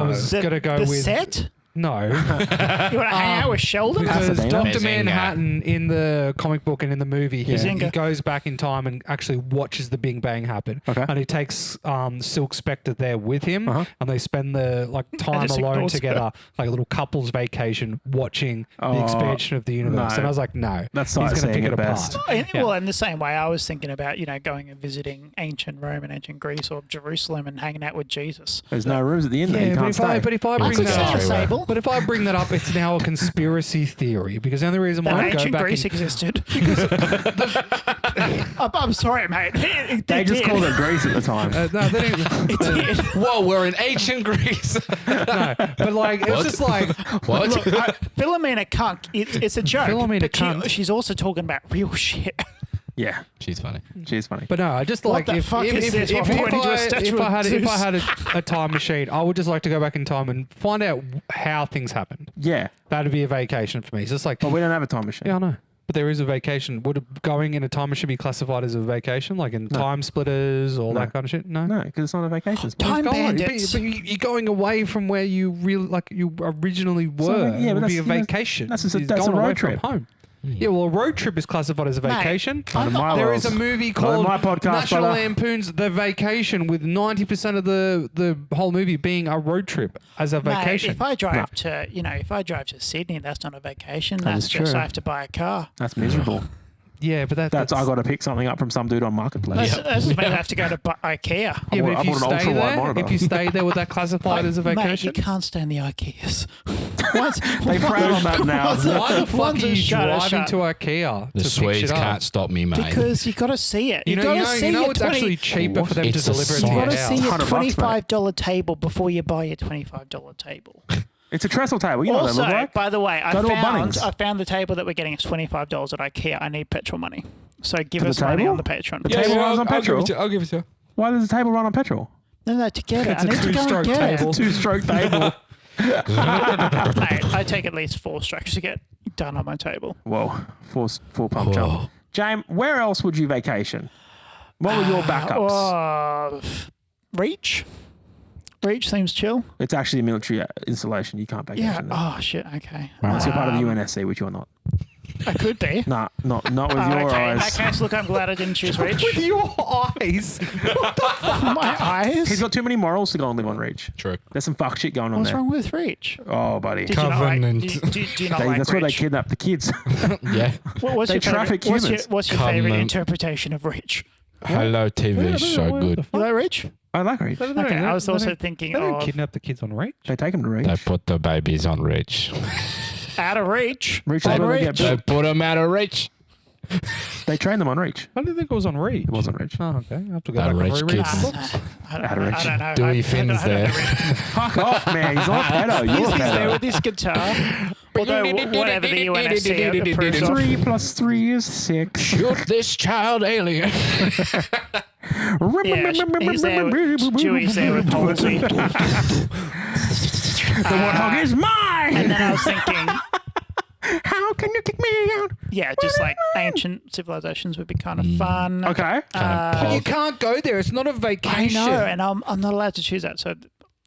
S2: was going to go
S3: the
S2: with
S3: set.
S2: no.
S3: You want to hang out with Sheldon?
S2: Because
S1: Pasadena?
S2: Dr.
S4: Bazinga.
S2: Manhattan in the comic book and in the movie, he
S3: Bazinga.
S2: goes back in time and actually watches the Big Bang happen.
S1: Okay.
S2: And he takes Silk Spectre there with him,
S1: Uh-huh.
S2: and they spend the time
S3: just
S2: alone
S3: ignores
S2: together, like a little couple's vacation, watching the
S1: Oh,
S2: expansion of the universe.
S1: no.
S2: And I was like, no,
S1: That's
S2: he's going to
S1: sightseeing
S2: pick it
S1: at
S2: apart.
S1: best.
S2: Yeah.
S3: Well, in the same way, I was thinking about going and visiting ancient Rome and ancient Greece or Jerusalem and hanging out with Jesus.
S1: There's no rooms at the inn there. You
S2: Yeah,
S1: can't stay.
S2: but if I
S3: I
S2: bring
S3: could
S2: that
S3: stay
S2: up,
S3: at
S4: Everywhere.
S3: Sable.
S2: but if I bring that up, it's now a conspiracy theory because the only reason why
S3: That
S2: I go
S3: ancient
S2: back
S3: Greece
S2: in,
S3: existed. I'm sorry, mate.
S1: They just called it Greece at the time.
S2: no, they didn't.
S3: It did.
S4: Whoa, we're in ancient Greece.
S2: No, but like it's
S4: What?
S2: just like
S4: What?
S3: Look, Philomena Kunk, it's a joke.
S2: Philomena
S3: but
S2: Cunt.
S3: she's also talking about real shit.
S1: Yeah,
S4: She's funny.
S1: she's funny.
S2: but no, I just
S3: What
S2: like
S3: the
S2: if
S3: fuck
S2: if,
S3: is
S2: if,
S3: this?
S2: if,
S3: We're
S2: if,
S3: pointing to a
S2: I,
S3: statue
S2: if I
S3: of
S2: had if I
S3: Zeus.
S2: had a time machine, I would just like to go back in time and find out how things happened.
S1: Yeah,
S2: That'd be a vacation for me. It's just like
S1: but we don't have a time machine.
S2: yeah, I know. But there is a vacation. Would going in a time machine be classified as a vacation, like in time splitters, all
S1: No.
S2: that kind of shit? No.
S1: No, because it's not a vacation spot.
S3: Time
S2: It's going-
S3: bandits.
S2: But you're going away from where you really like you originally were.
S1: yeah,
S2: It
S1: but
S2: would be a
S1: that's-
S2: vacation.
S1: that's just a-
S2: You're
S1: that's a
S2: going away
S1: road
S2: from
S1: trip.
S2: home. Yeah, well, a road trip is classified as a
S3: Mate,
S2: vacation.
S1: Not in my
S2: There
S1: world.
S2: is a movie
S1: Not in
S2: called
S1: my podcast,
S2: National
S1: brother.
S2: Lampoon's The Vacation, with 90% of the whole movie being a road trip as a
S3: Mate,
S2: vacation.
S3: if I drive to, if I drive to Sydney, that's not a vacation.
S1: That
S3: That's
S1: is
S3: just
S1: true.
S3: I have to buy a car.
S1: That's miserable.
S2: yeah, but
S1: That's I got to pick something up from some dude on Marketplace.
S3: That's just means I have to go to IKEA.
S2: Yeah,
S1: I
S2: but
S1: bought
S2: if you
S1: an
S2: stay
S1: ultra-wide
S2: there,
S1: monitor.
S2: if you stay there, would that classified as a
S3: Mate,
S2: vacation?
S3: you can't stay in the IKEAs. Once,
S1: They frown on that now.
S2: Why the fuck
S3: One's
S2: are
S3: a
S2: you
S3: shut, a
S2: driving
S3: shut.
S2: to IKEA
S4: The
S2: to pick
S4: Swedes
S2: shit up?
S4: can't stop me, mate.
S3: Because you got to see it.
S2: You know,
S3: got to see your
S2: it's actually cheaper for them
S4: It's
S2: to
S4: a
S2: deliver it
S3: You
S2: to
S3: got
S2: your
S3: to
S2: house.
S3: see your
S1: $100 mate.
S3: $25 table before you buy your $25 table.
S1: It's a trestle table. You know what
S3: Also,
S1: they look like.
S3: by the way,
S1: Go to a
S3: I
S1: Bunnings.
S3: found the table that we're getting is $25 at IKEA. I need petrol money. So give
S1: For
S3: us
S1: the
S3: money
S1: table?
S3: on the Patreon.
S1: The table runs on petrol.
S4: I'll give it to you.
S1: Why does the table run on petrol?
S3: No, to get it.
S2: It's
S3: I
S2: a
S3: need to go
S2: two-stroke
S3: and get
S2: table.
S3: it.
S1: Two-stroke table.
S3: Mate, I take at least 4 strokes to get done on my table.
S1: Whoa, four pump
S4: Whoa.
S1: jump. James, where else would you vacation? What were your backups?
S3: Reach? Reach seems chill.
S1: It's actually a military installation. You can't vacation
S3: Yeah.
S1: there.
S3: Oh shit. Okay.
S1: Unless you're part of the UNSC, which you're not.
S3: I could be.
S1: Nah, not with your
S3: Okay. In that
S1: eyes.
S3: case, look, I'm glad I didn't choose Reach.
S2: With your eyes.
S3: My eyes.
S1: He's got too many morals to go and live on Reach.
S4: True.
S1: There's some fuck shit going on
S3: What's
S1: there.
S3: wrong with Reach?
S1: Oh, buddy.
S3: Did you not like?
S4: Covenant.
S3: Do you not like
S1: That's where they
S3: Reach?
S1: kidnap the kids.
S4: Yeah.
S3: What's
S1: they
S3: your
S1: traffic
S3: favorite,
S1: humans.
S3: What's your favorite
S4: Covenant.
S3: interpretation of Reach?
S4: Hello TV is so good.
S3: You like Reach?
S1: I like Reach.
S3: Okay, I was also thinking
S2: They don't
S3: of
S2: kidnap the kids on Reach.
S1: They take them to Reach.
S4: They put the babies on Reach.
S3: Out of Reach.
S1: Reach is
S3: On
S1: where they get
S3: Reach.
S4: They
S1: built.
S4: put them out of reach.
S1: They train them on Reach.
S2: I didn't think it was on Reach.
S1: It wasn't Reach.
S2: Oh, okay. I have to go
S4: Out
S2: back
S4: of
S2: and
S4: Reach
S2: reread
S4: kids.
S2: the books.
S3: I
S1: Out of Reach.
S3: don't know.
S4: Dewey
S3: I
S4: Finn's
S3: don't
S4: there.
S3: know Reach.
S1: Fuck off, man. He's not a pedo. You're a
S3: He's there
S1: pedo.
S3: with his guitar. Although whatever the UNSC approves of.
S1: 3 + 3 is 6.
S4: Shoot this child alien.
S3: Yeah, he's there with, Dewey's there with Halsey.
S1: The warthog is mine.
S3: And then I was thinking,
S1: How can you kick me out?
S3: yeah, just like ancient civilizations would be kind of fun.
S1: Okay.
S2: But you can't go there. It's not a
S3: I
S2: vacation.
S3: know, and I'm not allowed to choose that. So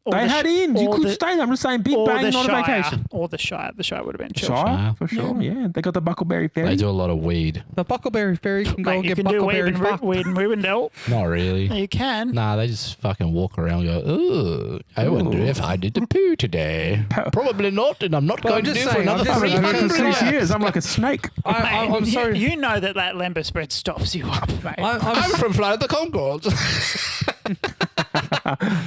S3: all
S1: They
S3: the
S1: had
S3: sh-
S1: inns. You
S3: all
S1: could
S3: the-
S1: stay there. I'm just saying, Big
S3: or
S1: Bang,
S3: the
S1: not a
S3: Shire,
S1: vacation.
S3: or the Shire. The Shire would have been chill.
S1: Shire, for sure. Yeah. They got the Buckleberry
S4: They
S1: Ferry.
S4: do a lot of weed.
S2: The Buckleberry Ferry can go
S3: Mate,
S2: and
S3: you
S2: get
S3: can do
S2: Buckleberry fucked.
S3: weed and Rivendell.
S4: Not really.
S3: You can.
S4: Nah, they just fucking walk around and go, ooh, I wonder
S1: Ooh.
S4: if I did the poo today. Probably not, and I'm not going to
S2: just
S4: do it for
S2: saying, I'm
S4: another
S2: just
S1: I've been doing it for
S4: 300
S1: 6 years. I'm like a snake.
S2: I'm
S3: Mate,
S2: sorry.
S3: You know that Lember spread stops you up, mate.
S4: I'm from Flight of the Conchords.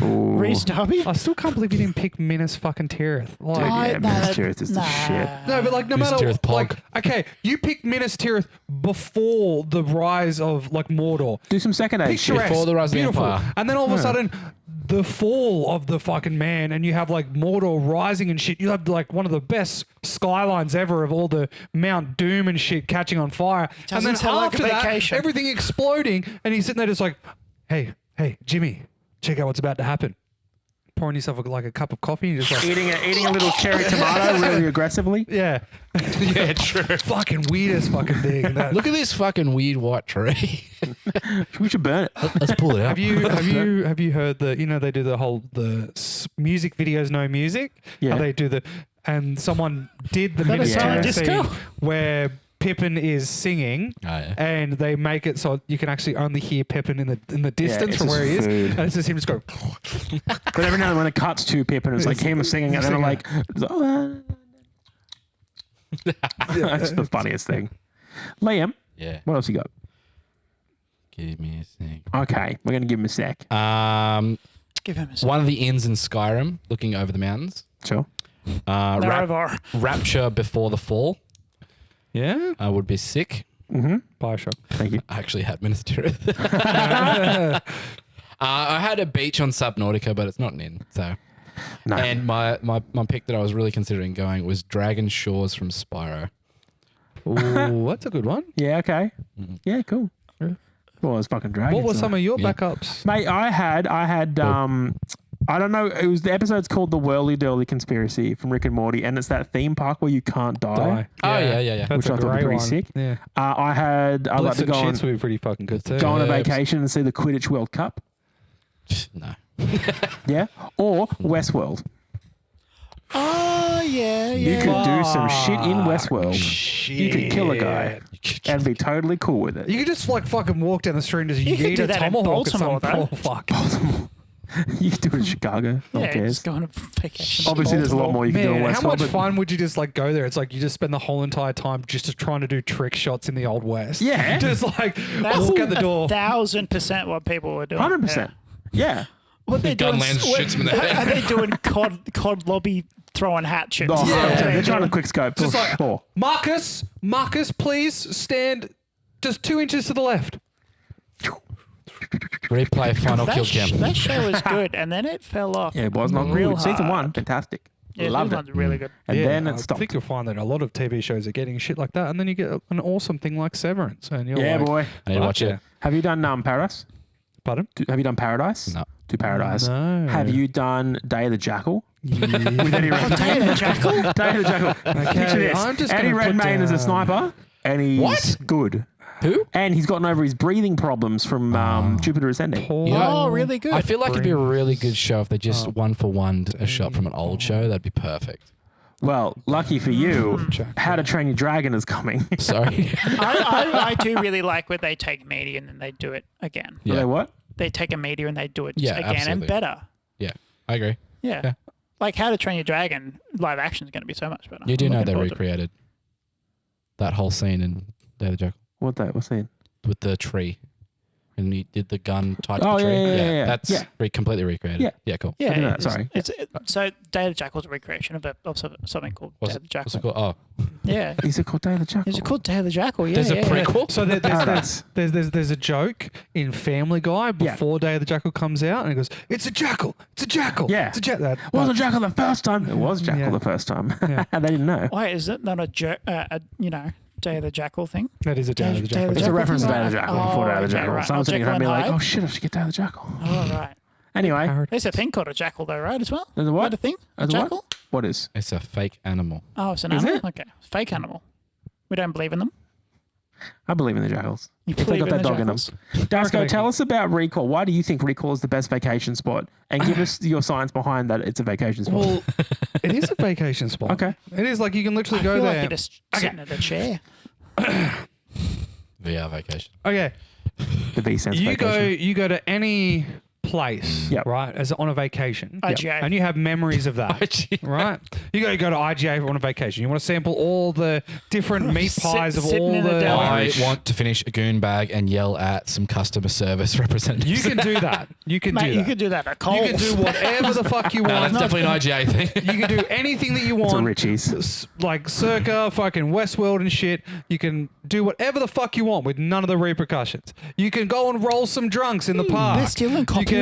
S1: Ooh.
S3: Reese Darby?
S2: I still can't believe you didn't pick Minas fucking Tirith. Like,
S1: Yeah,
S3: nah,
S1: Minas Tirith is the shit.
S2: no, but like no
S4: Minas
S2: matter
S4: Tirith Pog.
S2: like okay, you picked Minas Tirith before the rise of like Mordor.
S1: Do some second age shit.
S2: Picturesque,
S4: Before the rise of the
S2: beautiful.
S4: Empire.
S2: And then all of a sudden, the fall of the fucking man, and you have like Mordor rising and shit. You have like one of the best skylines ever of all the Mount Doom and shit catching on fire. And then
S3: Doesn't sound like a
S2: after that,
S3: vacation.
S2: everything exploding, and he's sitting there just like, hey, Jimmy, check out what's about to happen. Pouring yourself like a cup of coffee, and you're just like,
S1: Eating a little cherry tomato really aggressively.
S2: yeah,
S4: Yeah, true.
S2: fucking weirdest fucking thing. That,
S4: Look at this fucking weird white tree.
S1: We should burn it.
S4: Let's pull it out.
S2: Have you heard the they do the whole music videos no music?
S1: Yeah.
S2: How they do and someone did the
S3: that a
S2: Minas
S3: silent
S2: Tirith
S3: disco?
S2: scene where Pippin is singing,
S4: Oh, yeah.
S2: and they make it so you can actually only hear Pippin in the distance
S1: it's
S2: from where he
S1: just
S2: is,
S1: food.
S2: and it's just him just go.
S1: But every now and then when it cuts to Pippin, it's like him singing, and then I'm like, that's the funniest thing. Liam,
S4: Yeah.
S1: what else you got?
S4: Give me a sec.
S1: Okay, we're gonna give him a sec.
S3: Give him a second.
S4: One of the inns in Skyrim, looking over the mountains.
S1: Sure.
S3: Naravar.
S4: Rapture before the fall
S2: Yeah,
S4: would be sick.
S2: Bioshock.
S1: Thank you.
S4: I actually had Minas Tirith. I had a beach on Subnautica, but it's not an inn. So,
S1: No.
S4: and my pick that I was really considering going was Dragon Shores from Spyro.
S2: Ooh, that's a good one.
S1: Yeah. Okay. Yeah. Cool. Well, it's fucking dragons.
S2: What were some of your
S4: Yeah.
S2: backups?
S1: Mate, I had I don't know. It was the episode's called The Whirly Dirly Conspiracy from Rick and Morty, and it's that theme park where you can't die.
S4: Oh, yeah.
S2: That's
S1: Which
S2: a
S1: I thought was
S2: great
S1: pretty
S2: one.
S1: sick.
S2: Yeah,
S1: I'd like
S2: Blitz
S1: to
S2: and
S1: go on,
S2: Shits would be pretty fucking good too.
S1: go on a
S4: Yeah.
S1: vacation and see the Quidditch World Cup.
S4: No.
S1: Yeah. Or Westworld.
S3: Oh, yeah,
S1: You
S3: yeah.
S1: could do some shit in Westworld. You could kill a guy and be totally cool with it.
S2: You could just like fucking walk down the street and just
S3: You could
S2: yeet
S3: do
S2: a
S3: that in
S2: tomahawk at some
S3: Baltimore,
S2: poor fuck.
S1: You could do it in Chicago. No one
S3: Yeah,
S1: cares.
S3: just go on a vacation.
S1: Obviously, there's a lot more you can do in
S2: Man,
S1: Westworld.
S2: how much
S1: but-
S2: fun would you just like go there? It's like you just spend the whole entire time just trying to do trick shots in the old west.
S1: Yeah.
S2: just like
S3: That's
S2: walk out the door.
S3: 1,000% what people were doing.
S1: 100%. Yeah.
S3: What they doing?
S4: Gunland shoots him in the head.
S3: Are they doing COD lobby throwing hatchets?
S1: Oh,
S2: Yeah.
S1: they're trying to quick scope.
S2: Just
S1: for
S2: like
S1: sure.
S2: Marcus, please stand just 2 inches to the left.
S4: Replay Final Kill Cam.
S3: That show was good, and then it fell off.
S1: Yeah, it was not
S3: real
S1: good. Season
S3: hard.
S1: 1, fantastic.
S3: Yeah,
S1: Loved
S3: this
S1: it.
S3: one's really good.
S1: And then it
S2: I
S1: stopped.
S2: think you'll find that a lot of TV shows are getting shit like that, and then you get an awesome thing like Severance, and you're
S1: Yeah,
S2: like,
S1: boy.
S4: I need to watch it.
S1: Have you done Paradise?
S2: Pardon?
S1: Have you done Paradise?
S4: No.
S1: Do Paradise.
S2: No.
S1: Have you done Day of the Jackal?
S2: Yeah.
S1: With Eddie Redmayne.
S3: Day of the Jackal?
S1: Day of the Jackal. Picture this.
S2: I'm just
S1: Eddie
S2: gonna put
S1: Redmayne is a
S2: down-
S1: sniper, and he's
S4: What?
S1: good.
S4: Who?
S1: And he's gotten over his breathing problems from Jupiter Ascending.
S4: Yeah.
S3: Oh, really good.
S4: I feel like it'd be a really good show if they just
S2: Oh.
S4: one for one a shot from an old show. That'd be perfect.
S1: Well, lucky for you, How to Train Your Dragon is coming.
S4: Sorry.
S3: I do really like when they take media and then they do it again.
S1: Are they what?
S3: They take a media and they do it
S4: Yeah,
S3: again
S4: absolutely.
S3: and better.
S4: Yeah, I agree.
S3: Yeah.
S4: Yeah.
S3: Like How to Train Your Dragon, live action is going to be so much better.
S4: You do
S3: I'm
S4: know
S3: looking
S4: they
S3: forward to it.
S4: recreated that whole scene in Day of the Jackal
S1: What's that?
S4: with the tree. And he did the gun tied
S1: Oh,
S4: to the tree.
S1: yeah.
S4: That's
S1: Yeah.
S4: completely recreated.
S1: Yeah.
S4: Yeah, cool.
S3: Yeah,
S1: I didn't know that,
S3: it's-
S1: sorry.
S3: So Day of the Jackal is a recreation of something called Day of the
S4: What's
S3: Jackal.
S4: it called? Oh,
S3: Yeah.
S1: Is it called Day of the Jackal?
S3: Is it called Day of the Jackal? Yeah.
S4: there's a
S3: yeah,
S4: prequel.
S2: So
S1: Paradise.
S2: there's a joke in Family Guy before Day of the Jackal comes out, and it goes, "It's a jackal! It's a jackal!
S1: Yeah.
S2: It's a jackal!"
S1: It wasn't Jackal the first time. It was Jackal
S2: Yeah.
S1: the first time.
S2: Yeah.
S1: They didn't know.
S3: Why is it not a Day of the Jackal thing?
S2: That is a Day of the
S3: Day of
S2: Jackal.
S3: the
S1: It's a
S3: Jackal
S1: reference to
S3: thing?
S1: Day of the Jackal
S3: Oh,
S1: before Day of the
S3: okay,
S1: Jackal.
S3: right.
S1: So I was
S3: Oh,
S1: thinking, I'd be
S3: Jekyll
S1: like,
S3: and
S1: oh
S3: Hyde?
S1: shit, I should get Day of the Jackal.
S3: Oh, right.
S1: Anyway,
S2: Parrot.
S3: There's a thing called a jackal, though, right? As well.
S1: there's a what?
S3: Is that a thing? A
S1: There's a what?
S3: jackal?
S1: What is?
S4: It's a fake animal.
S3: Oh, it's an
S1: Is
S3: animal.
S1: it?
S3: Okay, fake animal. We don't believe in them.
S1: I believe in the jackals.
S3: You
S1: If they got
S3: believe in
S1: that
S3: the
S1: dog in them.
S3: jackals?
S1: Dasco, tell us about Recall. Why do you think Recall is the best vacation spot? And give us your science behind that it's a vacation spot.
S2: Well, it is a vacation spot.
S1: Okay.
S2: It is like you can literally
S3: I
S2: go
S3: feel
S2: there.
S3: like you're just sitting at a chair.
S4: VR vacation.
S2: Okay.
S1: The B sense
S2: You
S1: vacation.
S2: go to any place,
S1: Yep.
S2: right, as on a vacation,
S3: IGA.
S2: and you have memories of that, right? You got to go to IGA on a vacation. You want to sample all the different meat pies of
S3: Sitting
S2: all
S3: in a
S2: the.
S3: deli.
S4: I want to finish a goon bag and yell at some customer service representatives.
S2: You can do that. You can do
S3: Mate,
S2: that.
S3: you could do that at Coles.
S2: You can do whatever the fuck you
S4: No,
S2: want.
S4: that's definitely an IGA thing.
S2: You can do anything that you
S1: It's a
S2: want.
S1: Richie's.
S2: Like circa fucking Westworld and shit. You can do whatever the fuck you want with none of the repercussions. You can go and roll some drunks in the park.
S3: they're stealing
S2: You
S3: copyright.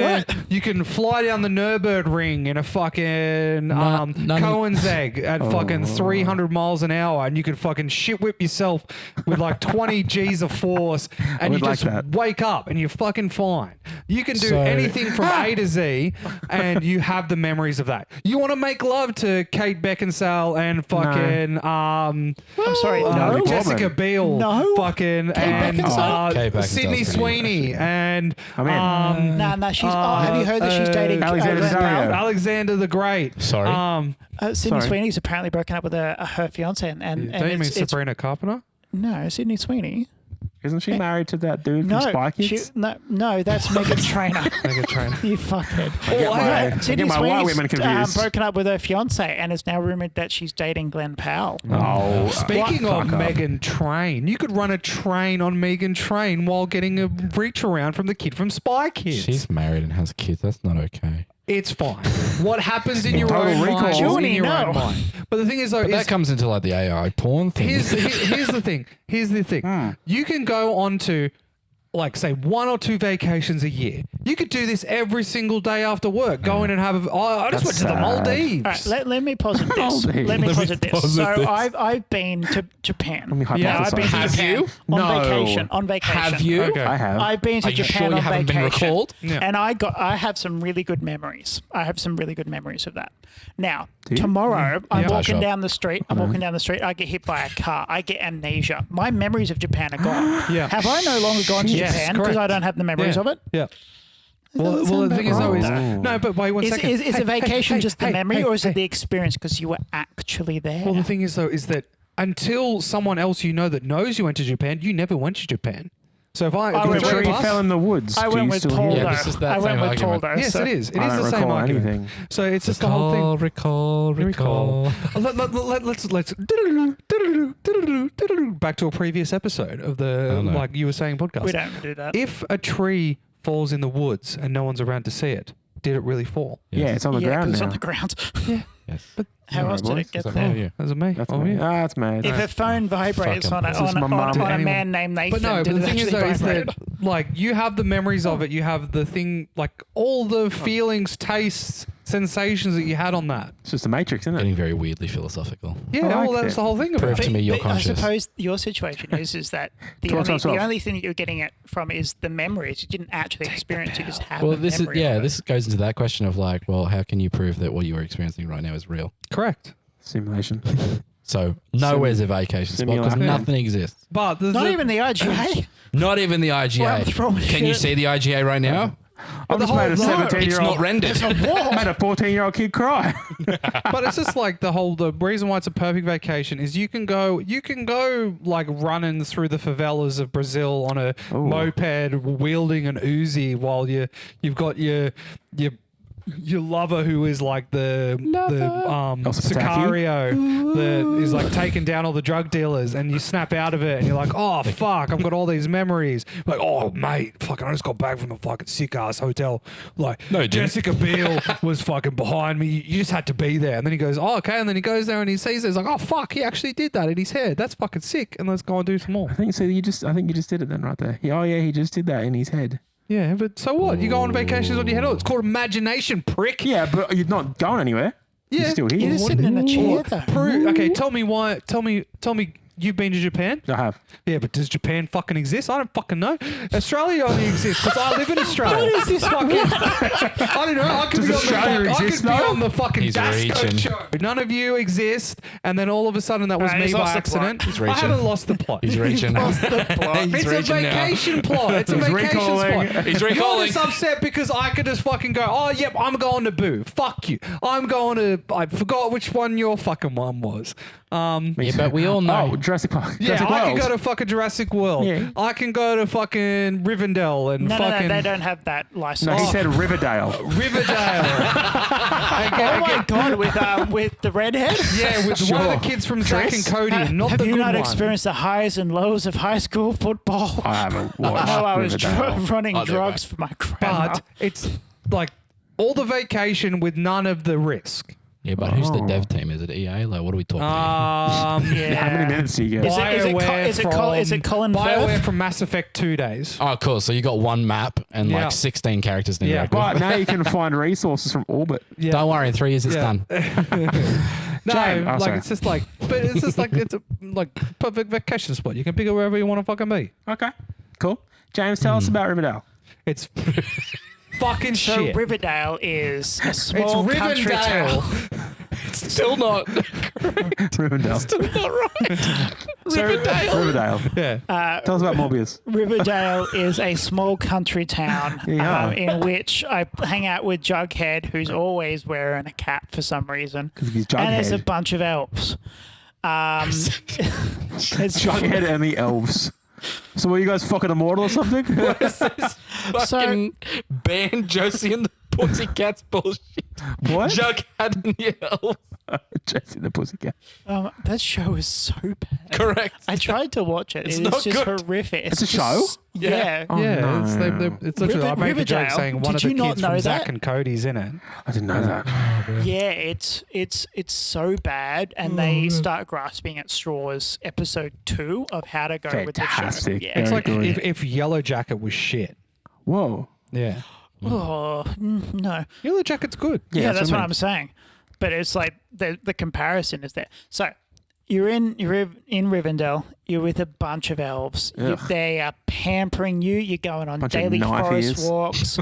S2: can fly down the Nürburgring in a fucking
S4: none-
S2: Cohen's egg at fucking 300 miles an hour, and you can fucking shit whip yourself with like 20 G's of force, and you
S1: would like
S2: just
S1: that.
S2: wake up and you're fucking fine. You can do
S4: So-
S2: anything from A to Z, and you have the memories of that. You want to make love to Kate Beckinsale and fucking
S3: I'm sorry.
S1: no.
S3: No.
S2: Jessica Biel,
S3: No.
S2: fucking and
S3: Beckinsale?
S4: Kate Beckinsale's
S2: Sydney
S4: pretty good,
S2: Sweeney
S4: actually.
S2: and
S1: I'm in.
S3: Nah, she's. have you heard that she's dating
S1: Alexander
S3: Glenn
S1: Daddario.
S3: Powell?
S2: Alexander the Great.
S4: Sorry.
S3: Sydney
S1: Sorry.
S3: Sweeney's apparently broken up with her fiance, and
S2: Don't you mean
S3: it's
S2: Sabrina Carpenter?
S3: no Sydney Sweeney.
S1: Isn't she married to that dude
S3: No,
S1: from Spy Kids?
S3: no, that's Megan Trainor.
S2: Mega Trainer.
S3: You fuckhead.
S1: I get my white women
S3: Sweeney's,
S1: confused.
S3: broken up with her fiance, and it's now rumored that she's dating Glenn Powell.
S1: Oh,
S2: Speaking of
S1: fuck up.
S2: Megan Train, you could run a train on Megan Train while getting a reach around from the kid from Spy Kids.
S4: She's married and has kids. That's not okay.
S2: It's fine. What happens in your
S1: Total
S2: own
S1: Recall.
S2: mind is
S3: Junie,
S2: in your own
S3: no.
S2: mind. But the thing is, though,
S4: But
S2: is
S4: that comes into like the AI porn thing.
S2: here's the thing. Here's the thing. You can go on to, like, say, 1 or 2 vacations a year. You could do this every single day after work. Go in and have a. Oh, I just went
S1: That's
S2: to the
S1: sad.
S2: Maldives.
S3: All right, let me posit this.
S1: Maldives.
S3: Let me
S4: Let me
S3: posit this.
S4: posit
S3: So
S4: this.
S3: I've been to Japan.
S1: Let me
S3: Yeah, I've been to
S1: hypothesize.
S4: Have
S3: Japan
S4: you?
S3: on
S1: No.
S3: vacation. On vacation.
S4: Have you?
S2: Okay.
S1: I have.
S3: I've been to
S4: Are you
S3: Japan
S4: sure you
S3: on
S4: haven't been
S3: vacation,
S4: recalled?
S2: Yeah.
S3: and I have some really good memories. I have some really good memories of that. Now,
S1: you?
S3: tomorrow, I'm
S2: Yeah.
S3: walking
S4: Sure.
S3: down the street. I'm walking down the street. I get hit by a car. I get amnesia. My memories of Japan are gone.
S2: Yeah.
S3: Have I no longer gone to
S2: Yes,
S3: Japan because
S2: correct.
S3: I don't have the memories of it?
S2: Yeah. Well,
S3: doesn't
S2: the
S3: sound
S2: thing is,
S3: bad.
S2: though, is
S1: Oh.
S2: no. But wait one
S3: Is,
S2: second.
S3: is a vacation just the memory, or is
S2: hey.
S3: it the experience because you were actually there?
S2: Well, the thing is, though, is that until someone else you know that knows you went to Japan, you never went to Japan. So if I,
S3: I
S2: if
S3: went
S1: The
S2: the
S3: with
S1: tree
S2: three of
S1: fell
S2: us-
S1: in the woods.
S3: I
S1: Do
S3: went
S1: you
S3: with
S1: still
S3: Paul,
S1: hear
S4: Yeah,
S3: though.
S1: it?
S4: this is that
S3: I went
S4: same
S3: with Paul,
S4: argument.
S3: though.
S2: Yes,
S3: so
S2: it is. It
S1: I
S2: is
S1: don't
S2: the same
S1: recall
S2: argument.
S1: anything.
S2: So it's just the whole thing.
S4: Recall.
S2: Let's back to a previous episode of the
S4: no.
S2: like you were saying podcast.
S3: We don't do that.
S2: If a tree falls in the woods and no one's around to see it, did it really fall?
S1: Yeah, it's on the
S3: Yeah, 'cause
S1: ground
S3: it's
S1: now.
S3: on the ground.
S4: Yes.
S3: How else did
S1: boys.
S3: it get
S4: Is that
S3: there?
S4: for you?
S2: That's me.
S1: That's
S2: oh,
S1: me.
S2: yeah.
S1: Ah, that's me.
S3: If a phone vibrates
S4: Fucking-
S3: on a,
S1: This is my mum.
S3: on a
S2: Anyone.
S3: man named Nathan,
S2: But no,
S3: did
S2: but the
S3: it
S2: thing is,
S3: actually
S2: though, is
S3: vibrate?
S2: that like you have the memories of it, you have the thing, like all the feelings, tastes, sensations that you had on that.
S1: It's just the Matrix, isn't it?
S4: Getting very weirdly philosophical.
S2: Yeah,
S1: I like
S2: well, that's
S1: it.
S2: the whole thing about
S4: Proof
S2: it.
S4: to me you're
S3: But
S4: conscious.
S3: I suppose your situation is that the
S1: Talk to
S3: only,
S1: yourself.
S3: the only thing that you're getting it from is the memories. You didn't actually experience. You just have.
S4: Well,
S3: the
S4: this is
S3: memory of it.
S4: this goes into that question of like, well, how can you prove that what you are experiencing right now is real?
S2: Correct.
S1: Simulation.
S4: So nowhere's a vacation spot because
S1: Simulacrum.
S4: nothing exists.
S2: But there's
S3: Not
S2: a-
S3: even the IGA.
S4: Not even the
S3: Well, I'm
S4: IGA.
S3: throwing
S4: Can you
S3: shit.
S4: see the IGA right now?
S1: I've just made a
S2: whole- no,
S4: It's
S1: 17-year-old.
S4: not rendered.
S1: Made a 14-year-old kid cry.
S2: But it's just like the reason why it's a perfect vacation is you can go like running through the favelas of Brazil on a moped wielding an Uzi while you've got your lover who is like the Sicario that is like taking down all the drug dealers, and you snap out of it and you're like, oh fuck, I've got all these memories. Like, oh mate, fucking I just got back from the fucking sick ass hotel. Like,
S4: No, you didn't.
S2: Jessica Biel was fucking behind me. You just had to be there. And then he goes, oh okay, and then he goes there and he sees it. He's like, oh fuck, he actually did that in his head. That's fucking sick. And let's go and do some more.
S1: I think you just did it then right there. Yeah, he just did that in his head.
S2: Yeah, but so what? You go on vacations on your head. It's called imagination, prick.
S1: Yeah, but you're not going anywhere.
S2: Yeah.
S1: You're still here.
S3: You're just sitting in a chair, though.
S2: Okay, tell me why. Tell me. You've been to Japan?
S1: I have.
S2: Yeah, but does Japan fucking exist? I don't fucking know. Australia only exists because I live in Australia.
S3: What is this fucking?
S2: I don't know. I could
S1: Does
S2: be
S1: Australia
S2: on the,
S1: exist,
S2: I could be
S1: though?
S2: on the fucking
S4: He's
S2: Dasco
S4: reaching.
S2: show. None of you exist, and then all of a sudden that was
S3: Alright,
S2: me
S3: he's
S2: by
S3: lost the
S2: accident.
S3: plot.
S4: He's
S2: I
S4: reaching.
S2: haven't lost the plot.
S4: He's reaching.
S3: Lost the plot.
S4: He's
S2: It's a
S4: reaching now.
S2: vacation plot. It's a
S1: He's
S2: vacation
S1: recalling.
S2: spot.
S4: He's
S2: You're
S4: recalling.
S2: just upset because I could just fucking go, oh, yep, I'm going to Boo. Fuck you. I'm going to... I forgot which one your fucking one was.
S4: Yeah, but we all know.
S1: Oh, Jurassic Park.
S2: Yeah,
S1: Jurassic
S2: I can
S1: World.
S2: go to fucking Jurassic World.
S1: Yeah.
S2: I can go to fucking Rivendell and
S3: No,
S2: fucking...
S3: they don't have that license.
S1: No, he said Riverdale.
S2: Riverdale.
S3: Oh my god, with the redhead.
S2: Yeah, with one of the kids from Zack and Cody, not
S3: Have
S2: the
S3: you
S2: good
S3: not
S2: one.
S3: experienced the highs and lows of high school football?
S1: I haven't watched
S3: No, I was
S1: Riverdale.
S3: running
S4: Oh,
S3: drugs for my grandma.
S2: But it's like all the vacation with none of the risk.
S4: Yeah, but who's the dev team? Is it EA? Like, what are we talking about?
S3: yeah.
S1: How many minutes do you get?
S3: Is it Colin
S2: BioWare
S3: Firth?
S2: from Mass Effect 2 days.
S4: Oh, cool. So you got one map and
S2: Yeah.
S4: like 16 characters to
S2: Yeah.
S4: interact with.
S1: But now you can find resources from orbit.
S2: Yeah.
S4: Don't worry, in 3 years it's
S2: Yeah.
S4: done.
S2: No,
S1: Jane- oh,
S2: like
S1: sorry.
S2: it's just like, but it's just like it's a like perfect vacation spot. You can pick it wherever you want to fucking be.
S1: Okay, cool. James, tell us about Riverdale.
S2: It's fucking
S3: So
S2: shit.
S3: Riverdale is a
S2: It's
S3: small country
S2: Rivendell.
S3: town.
S4: Still not.
S1: Riverdale.
S4: Not right.
S1: Riverdale.
S2: Yeah.
S1: Tell us about Morbius.
S3: Riverdale is a small country town
S1: Yeah.
S3: in which I hang out with Jughead, who's always wearing a cap for some reason.
S1: 'Cause he's
S3: And there's a
S1: Jughead.
S3: bunch of elves. It's
S1: Jughead and the elves. So were you guys fucking immortal or something?
S4: Fucking band Josie and the Pussycats bullshit.
S1: What?
S4: Jughead and the elves.
S1: Jesse the Pussycat.
S3: that show is so bad.
S4: Correct.
S3: I tried to watch it.
S4: It's
S3: It's
S4: not
S3: just
S4: good.
S3: horrific.
S1: It's a
S3: just-
S1: show?
S3: Yeah.
S1: Oh,
S2: Yeah,
S1: no.
S2: it's literally. I made the joke
S3: Riverdale?
S2: saying one
S3: Did
S2: of the
S3: you not
S2: kids
S3: know
S2: from
S3: that?
S2: Zack and Cody's in it.
S1: I didn't know that.
S3: Yeah, it's so bad, and they start grasping at straws. Episode 2 of how to go with the show.
S1: Fantastic.
S3: Yeah.
S1: Very
S2: It's like
S1: good.
S2: if Yellow Jacket was shit.
S1: Whoa.
S2: Yeah.
S3: Oh no.
S2: Yellow Jacket's good.
S3: Yeah, that's
S1: I
S3: what
S1: mean.
S3: I'm saying. But it's like the comparison is there. So you're in Rivendell. You're with a bunch of elves. They are pampering you. You're going on
S1: Bunch of
S3: daily
S1: knife
S3: forest
S1: ears.
S3: walks.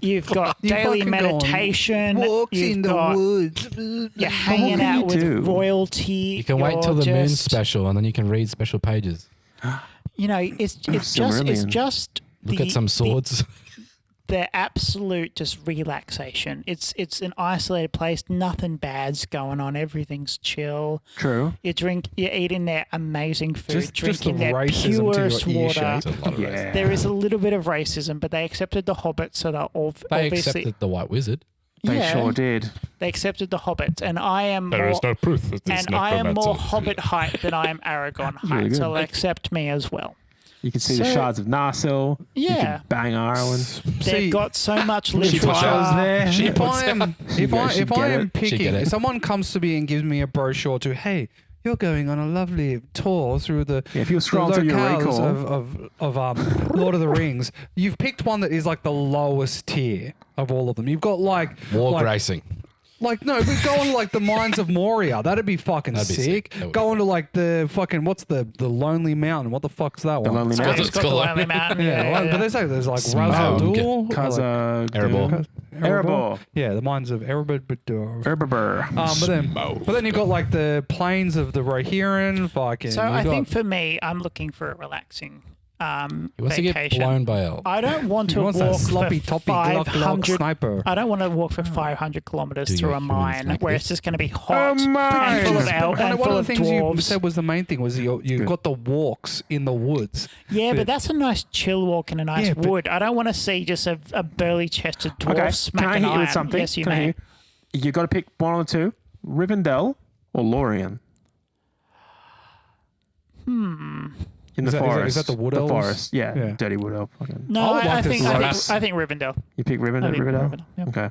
S3: You've got
S2: You
S3: daily
S2: fucking go on
S3: meditation.
S2: Walks
S3: You've
S2: in the
S3: got,
S2: woods.
S3: You're hanging
S1: can
S3: out
S1: you
S3: with
S1: do?
S3: royalty.
S4: You can wait till the moon special and then you can read special pages.
S3: You know, it's
S1: Silmarillion.
S3: just
S4: Look at some swords.
S3: The absolute just relaxation. It's an isolated place. Nothing bad's going on. Everything's chill.
S1: True.
S3: You're eating their amazing food,
S2: Just the
S3: drinking their
S2: racism
S3: purest
S2: to your ear
S3: water.
S2: shape.
S1: Yeah.
S3: There is a little bit of racism, but they accepted the hobbits, so they're all
S4: They
S3: obviously
S4: accepted the White Wizard.
S1: They
S3: yeah,
S1: sure did.
S3: they accepted the hobbits, and I am more,
S5: proof of this
S3: and I am more Hobbit height than I am Aragorn height,
S1: really
S3: so
S1: good.
S3: they'll accept me as well.
S1: You can see the
S3: So-
S1: shards of Narsil. You
S3: Yeah.
S1: can bang Ireland.
S3: They've got so much
S1: She
S3: literature.
S1: was there.
S2: If I am,
S1: She
S2: if I
S1: get
S2: am
S1: it.
S4: She
S2: picking,
S4: get it.
S2: if someone comes to me and gives me a brochure to, hey, you're going on a lovely tour through the
S1: Yeah, if you scroll
S2: the
S1: through your
S2: locales
S1: recall.
S2: of Lord of the Rings, you've picked one that is like the lowest tier of all of them. You've got like
S4: War
S2: like,
S4: racing.
S2: Like, no, but go on to like the Mines of Moria. That'd be fucking
S4: That'd be
S2: sick.
S4: sick. That would
S2: Go
S4: be
S2: on to like the fucking, what's the Lonely Mountain? What the fuck's that one?
S1: Lonely
S3: Yeah,
S1: Mountain.
S3: it's got the
S4: called
S3: Lonely Mountain.
S2: Yeah,
S3: Yeah,
S2: but there's like
S4: Smell.
S2: Ras Al Ghul.
S1: Erebor. Erebor.
S2: Yeah, the Mines of Erebor.
S1: Erebor.
S2: But then you've got like the plains of the Rohirrim. Fucking.
S3: So
S2: you
S3: I
S2: got-
S3: think for me, I'm looking for a relaxing
S4: He wants to get
S3: vacation.
S4: blown by elves.
S3: I don't want
S2: He
S3: to
S2: wants that
S3: walk
S2: sloppy
S3: for
S2: toppy Glock
S3: 500.
S2: sniper.
S3: I don't want to walk for 500 kilometers
S4: Do
S3: through
S4: your
S3: a
S4: humans
S3: mine
S4: like
S3: where
S4: this?
S3: it's just going to be hot
S1: mine.
S3: and full of
S1: One
S3: elves and
S2: One
S3: full
S2: of
S3: of
S2: the things you
S3: dwarves.
S2: said was the main thing was you've got the walks in the woods.
S3: Yeah, but that's a nice chill walk in a nice
S2: Yeah, but-
S3: wood. I don't want to see just a burly-chested dwarf
S1: Okay, can I
S3: smacking
S1: hit you with
S3: iron.
S1: something?
S3: Yes, you
S1: Can I
S3: may.
S1: hit you? You got to pick one of the two: Rivendell or Lorien. In the
S2: Is that-
S1: forest.
S2: is that the wood elves?
S1: forest. Yeah,
S2: Yeah.
S1: dirty wood elf. Fucking.
S3: No,
S2: I would
S3: I
S2: like to
S3: think
S2: see
S3: I
S2: that.
S3: think I think Rivendell.
S1: You pick Rivendell.
S3: I think
S1: Rivendell.
S3: yep.
S1: Okay.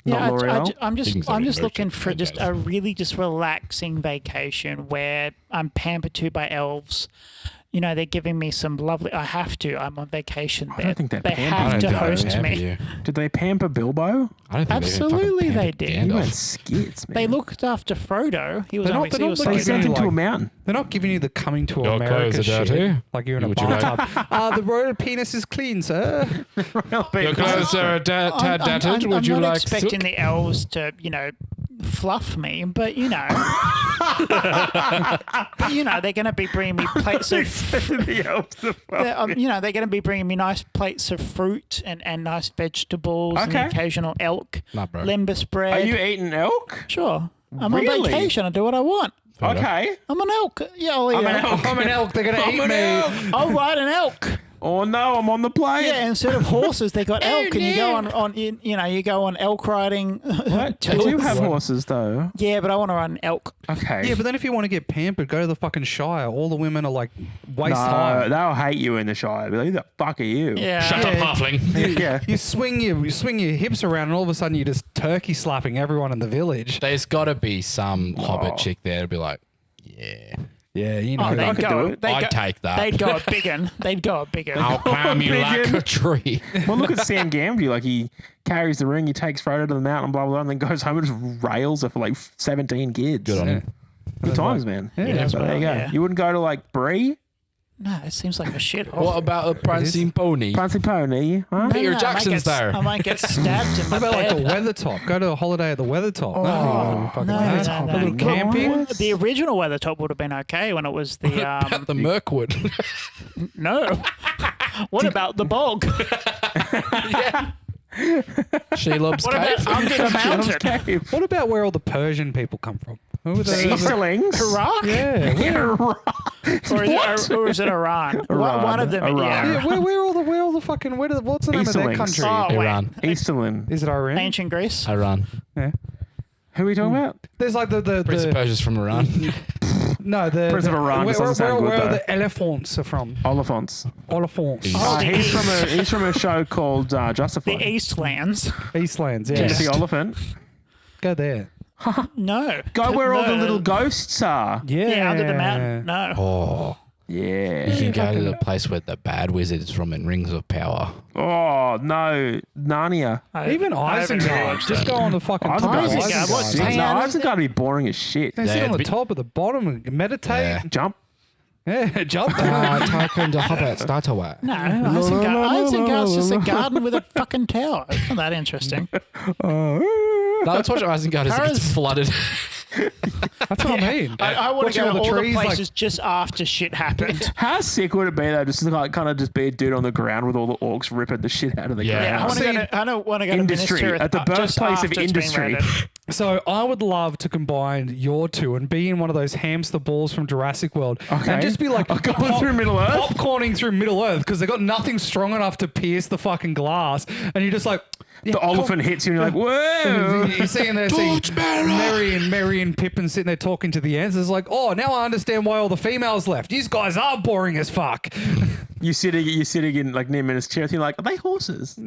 S3: Yeah,
S1: Not L'Oreal.
S3: I'm
S4: Things
S3: just
S4: are
S3: I'm just
S4: in
S3: looking
S4: motion,
S3: for just
S4: okay.
S3: a really just relaxing vacation where I'm pampered to by elves. You know, they're giving me some lovely. I have to. I'm on vacation
S1: I
S3: there.
S1: don't think they're
S3: they
S1: pampered.
S4: I
S3: have
S4: don't
S3: to
S4: think
S3: host
S4: they
S3: me.
S4: pamper you.
S1: Did they pamper Bilbo?
S4: I don't think
S3: Absolutely they
S4: they
S3: did.
S1: You went
S4: Gandalf.
S1: skits, man.
S3: They looked after Frodo. He was
S2: They're not-
S3: obviously
S2: they're
S3: he was
S2: not
S1: They
S2: looking
S3: like,
S1: sent him
S2: like-
S1: to a mountain.
S2: They're not giving you the coming to
S4: Your
S2: America
S4: clothes are
S2: shit.
S4: dirty.
S2: Like you're in a
S4: Would you like-
S2: bathtub. The royal penis is clean, sir.
S4: Your clothes are a tad tattered.
S3: I'm
S4: Would you
S3: not
S4: like
S3: expecting
S4: silk?
S3: the elves to, fluff me, but but they're going to be bringing me plates of,
S1: the elves are fucking-
S3: they're going to be bringing me nice plates of fruit and nice vegetables and
S1: Okay.
S3: the occasional elk,
S4: Nah, bro.
S3: lembas bread.
S1: Are you eating elk?
S3: Sure. I'm
S1: Really?
S3: on vacation. I do what I want.
S4: Fair enough.
S1: Okay.
S3: I'm an elk. Yeah, I'll eat elk.
S2: I'm an elk. They're gonna
S1: I'm
S2: eat
S1: an
S2: me.
S1: elk.
S3: I'll ride an elk.
S1: Oh no, I'm on the plane.
S3: Yeah, instead of horses, they got elk, and you go
S1: no.
S3: you go on elk riding.
S1: What? They do have horses though.
S3: Yeah, but I want to ride an elk.
S1: Okay.
S2: Yeah, but then if you want to get pampered, go to the fucking Shire. All the women are like waist
S1: no,
S2: high.
S1: they'll hate you in the Shire. But who the fuck are you?
S3: Yeah.
S4: Shut up, halfling.
S1: Yeah.
S2: You swing your hips around, and all of a sudden you're just turkey slapping everyone in the village.
S4: There's got to be some hobbit chick there to be like, yeah,
S2: Yeah, you know.
S3: Oh,
S1: I
S3: they'd
S1: could
S3: go.
S1: do it.
S3: They'd
S4: I'd
S3: go,
S4: take that.
S3: They'd go a big un. They'd go a big un.
S4: I'll climb you like
S1: Pigeon.
S4: a tree.
S1: Well, look at Sam Gamgee. Like he carries the ring, he takes Frodo to the mountain, blah blah, blah, and then goes home and just rails her for like 17 kids.
S4: Good on him.
S1: Good times, man.
S2: Yeah,
S1: so there you go.
S3: yeah.
S1: You wouldn't go to like Bree,
S3: No, it seems like a shit.
S4: What about a prancing pony?
S1: Prancing Pony, huh?
S4: Peter Jackson's there.
S3: I might get stabbed in my
S2: What about like
S3: bed.
S2: the Weathertop? Go to a holiday at the Weathertop.
S3: Oh,
S2: Fucking
S3: no,
S2: Weathertop.
S3: no,
S2: A little
S3: no.
S2: camping.
S3: The original Weathertop would have been okay when it was the
S4: The Mirkwood.
S3: no. What about the bog?
S4: Shelob's
S3: What
S4: cave.
S3: about under the mountain?
S1: Cave.
S2: What about where all the Persian people come from? Who were
S1: The
S2: those?
S1: Easterlings.
S3: Iraq?
S2: Yeah,
S3: Or is it Iran? One of them.
S1: Iran.
S3: Yeah.
S2: yeah. Where all the fucking what's the name of
S1: Easterlings.
S2: that country?
S3: Oh, wait.
S4: Iran.
S1: Easterlin.
S2: Is it Iran?
S3: Ancient Greece.
S4: Iran.
S2: Yeah.
S1: Who are we talking about?
S2: There's like the
S4: Prince of Persia's from Iran.
S2: no the
S1: Prince of Iran
S2: where,
S1: just doesn't sound
S2: where
S1: good,
S2: are
S1: though.
S2: the elephants are from?
S1: Oliphants.
S2: Oliphants.
S3: Oh, the
S1: He's from a show called Justified.
S3: The Eastlands.
S2: Eastlands.
S1: Did you
S2: Yeah.
S1: see Oliphant?
S2: Go there.
S3: No.
S1: Go where all the
S3: No.
S1: little ghosts are.
S2: Yeah.
S3: Yeah, under the mountain. No.
S4: Oh,
S1: Yeah.
S4: you can go to the place where the bad wizard is from in Rings of Power.
S1: Oh no, Narnia.
S2: Even
S3: I haven't
S2: Isengard.
S3: watched
S2: Just
S3: it.
S2: go on the fucking top. of
S3: Isengard, what's
S2: Isengard.
S3: that?
S1: No,
S3: Yeah,
S1: Isengard would be boring as shit.
S2: They sit
S4: Yeah,
S2: on the
S4: but-
S2: top or the bottom and meditate.
S4: Yeah.
S1: Jump.
S2: Yeah, jump.
S4: Tycoon the Hobbit, start away.
S3: No, Isengard's just a garden with a fucking tower. It's not that interesting.
S1: Oh.
S4: No, let's watch Isengard as it gets
S3: Paris-
S4: flooded.
S2: That's what I mean.
S3: I want to
S2: Watching
S3: go to all the
S2: trees, like-
S3: places just after shit happened.
S1: How sick would it be though, just to like kind of just be a dude on the ground with all the orcs ripping the shit out of the
S4: Yeah.
S3: Yeah, I
S1: ground?
S3: want to go to. I don't want to go to
S1: Industry,
S3: Minister
S1: at the
S3: just
S1: birthplace of
S3: after it's been
S1: industry.
S3: raided.
S2: So I would love to combine your two and be in one of those hamster balls from Jurassic World
S1: Okay.
S2: and just be like
S1: Going through Middle Earth?
S2: popcorning through Middle Earth because they got nothing strong enough to pierce the fucking glass, and you're just like
S1: The elephant hits you and you're like, whoa.
S2: You're sitting there seeing Merry and Pippin sitting there talking to the ants. It's like, oh, now I understand why all the females left. These guys are boring as fuck.
S1: You're sitting in like near Minister's chair. You're like, are they horses?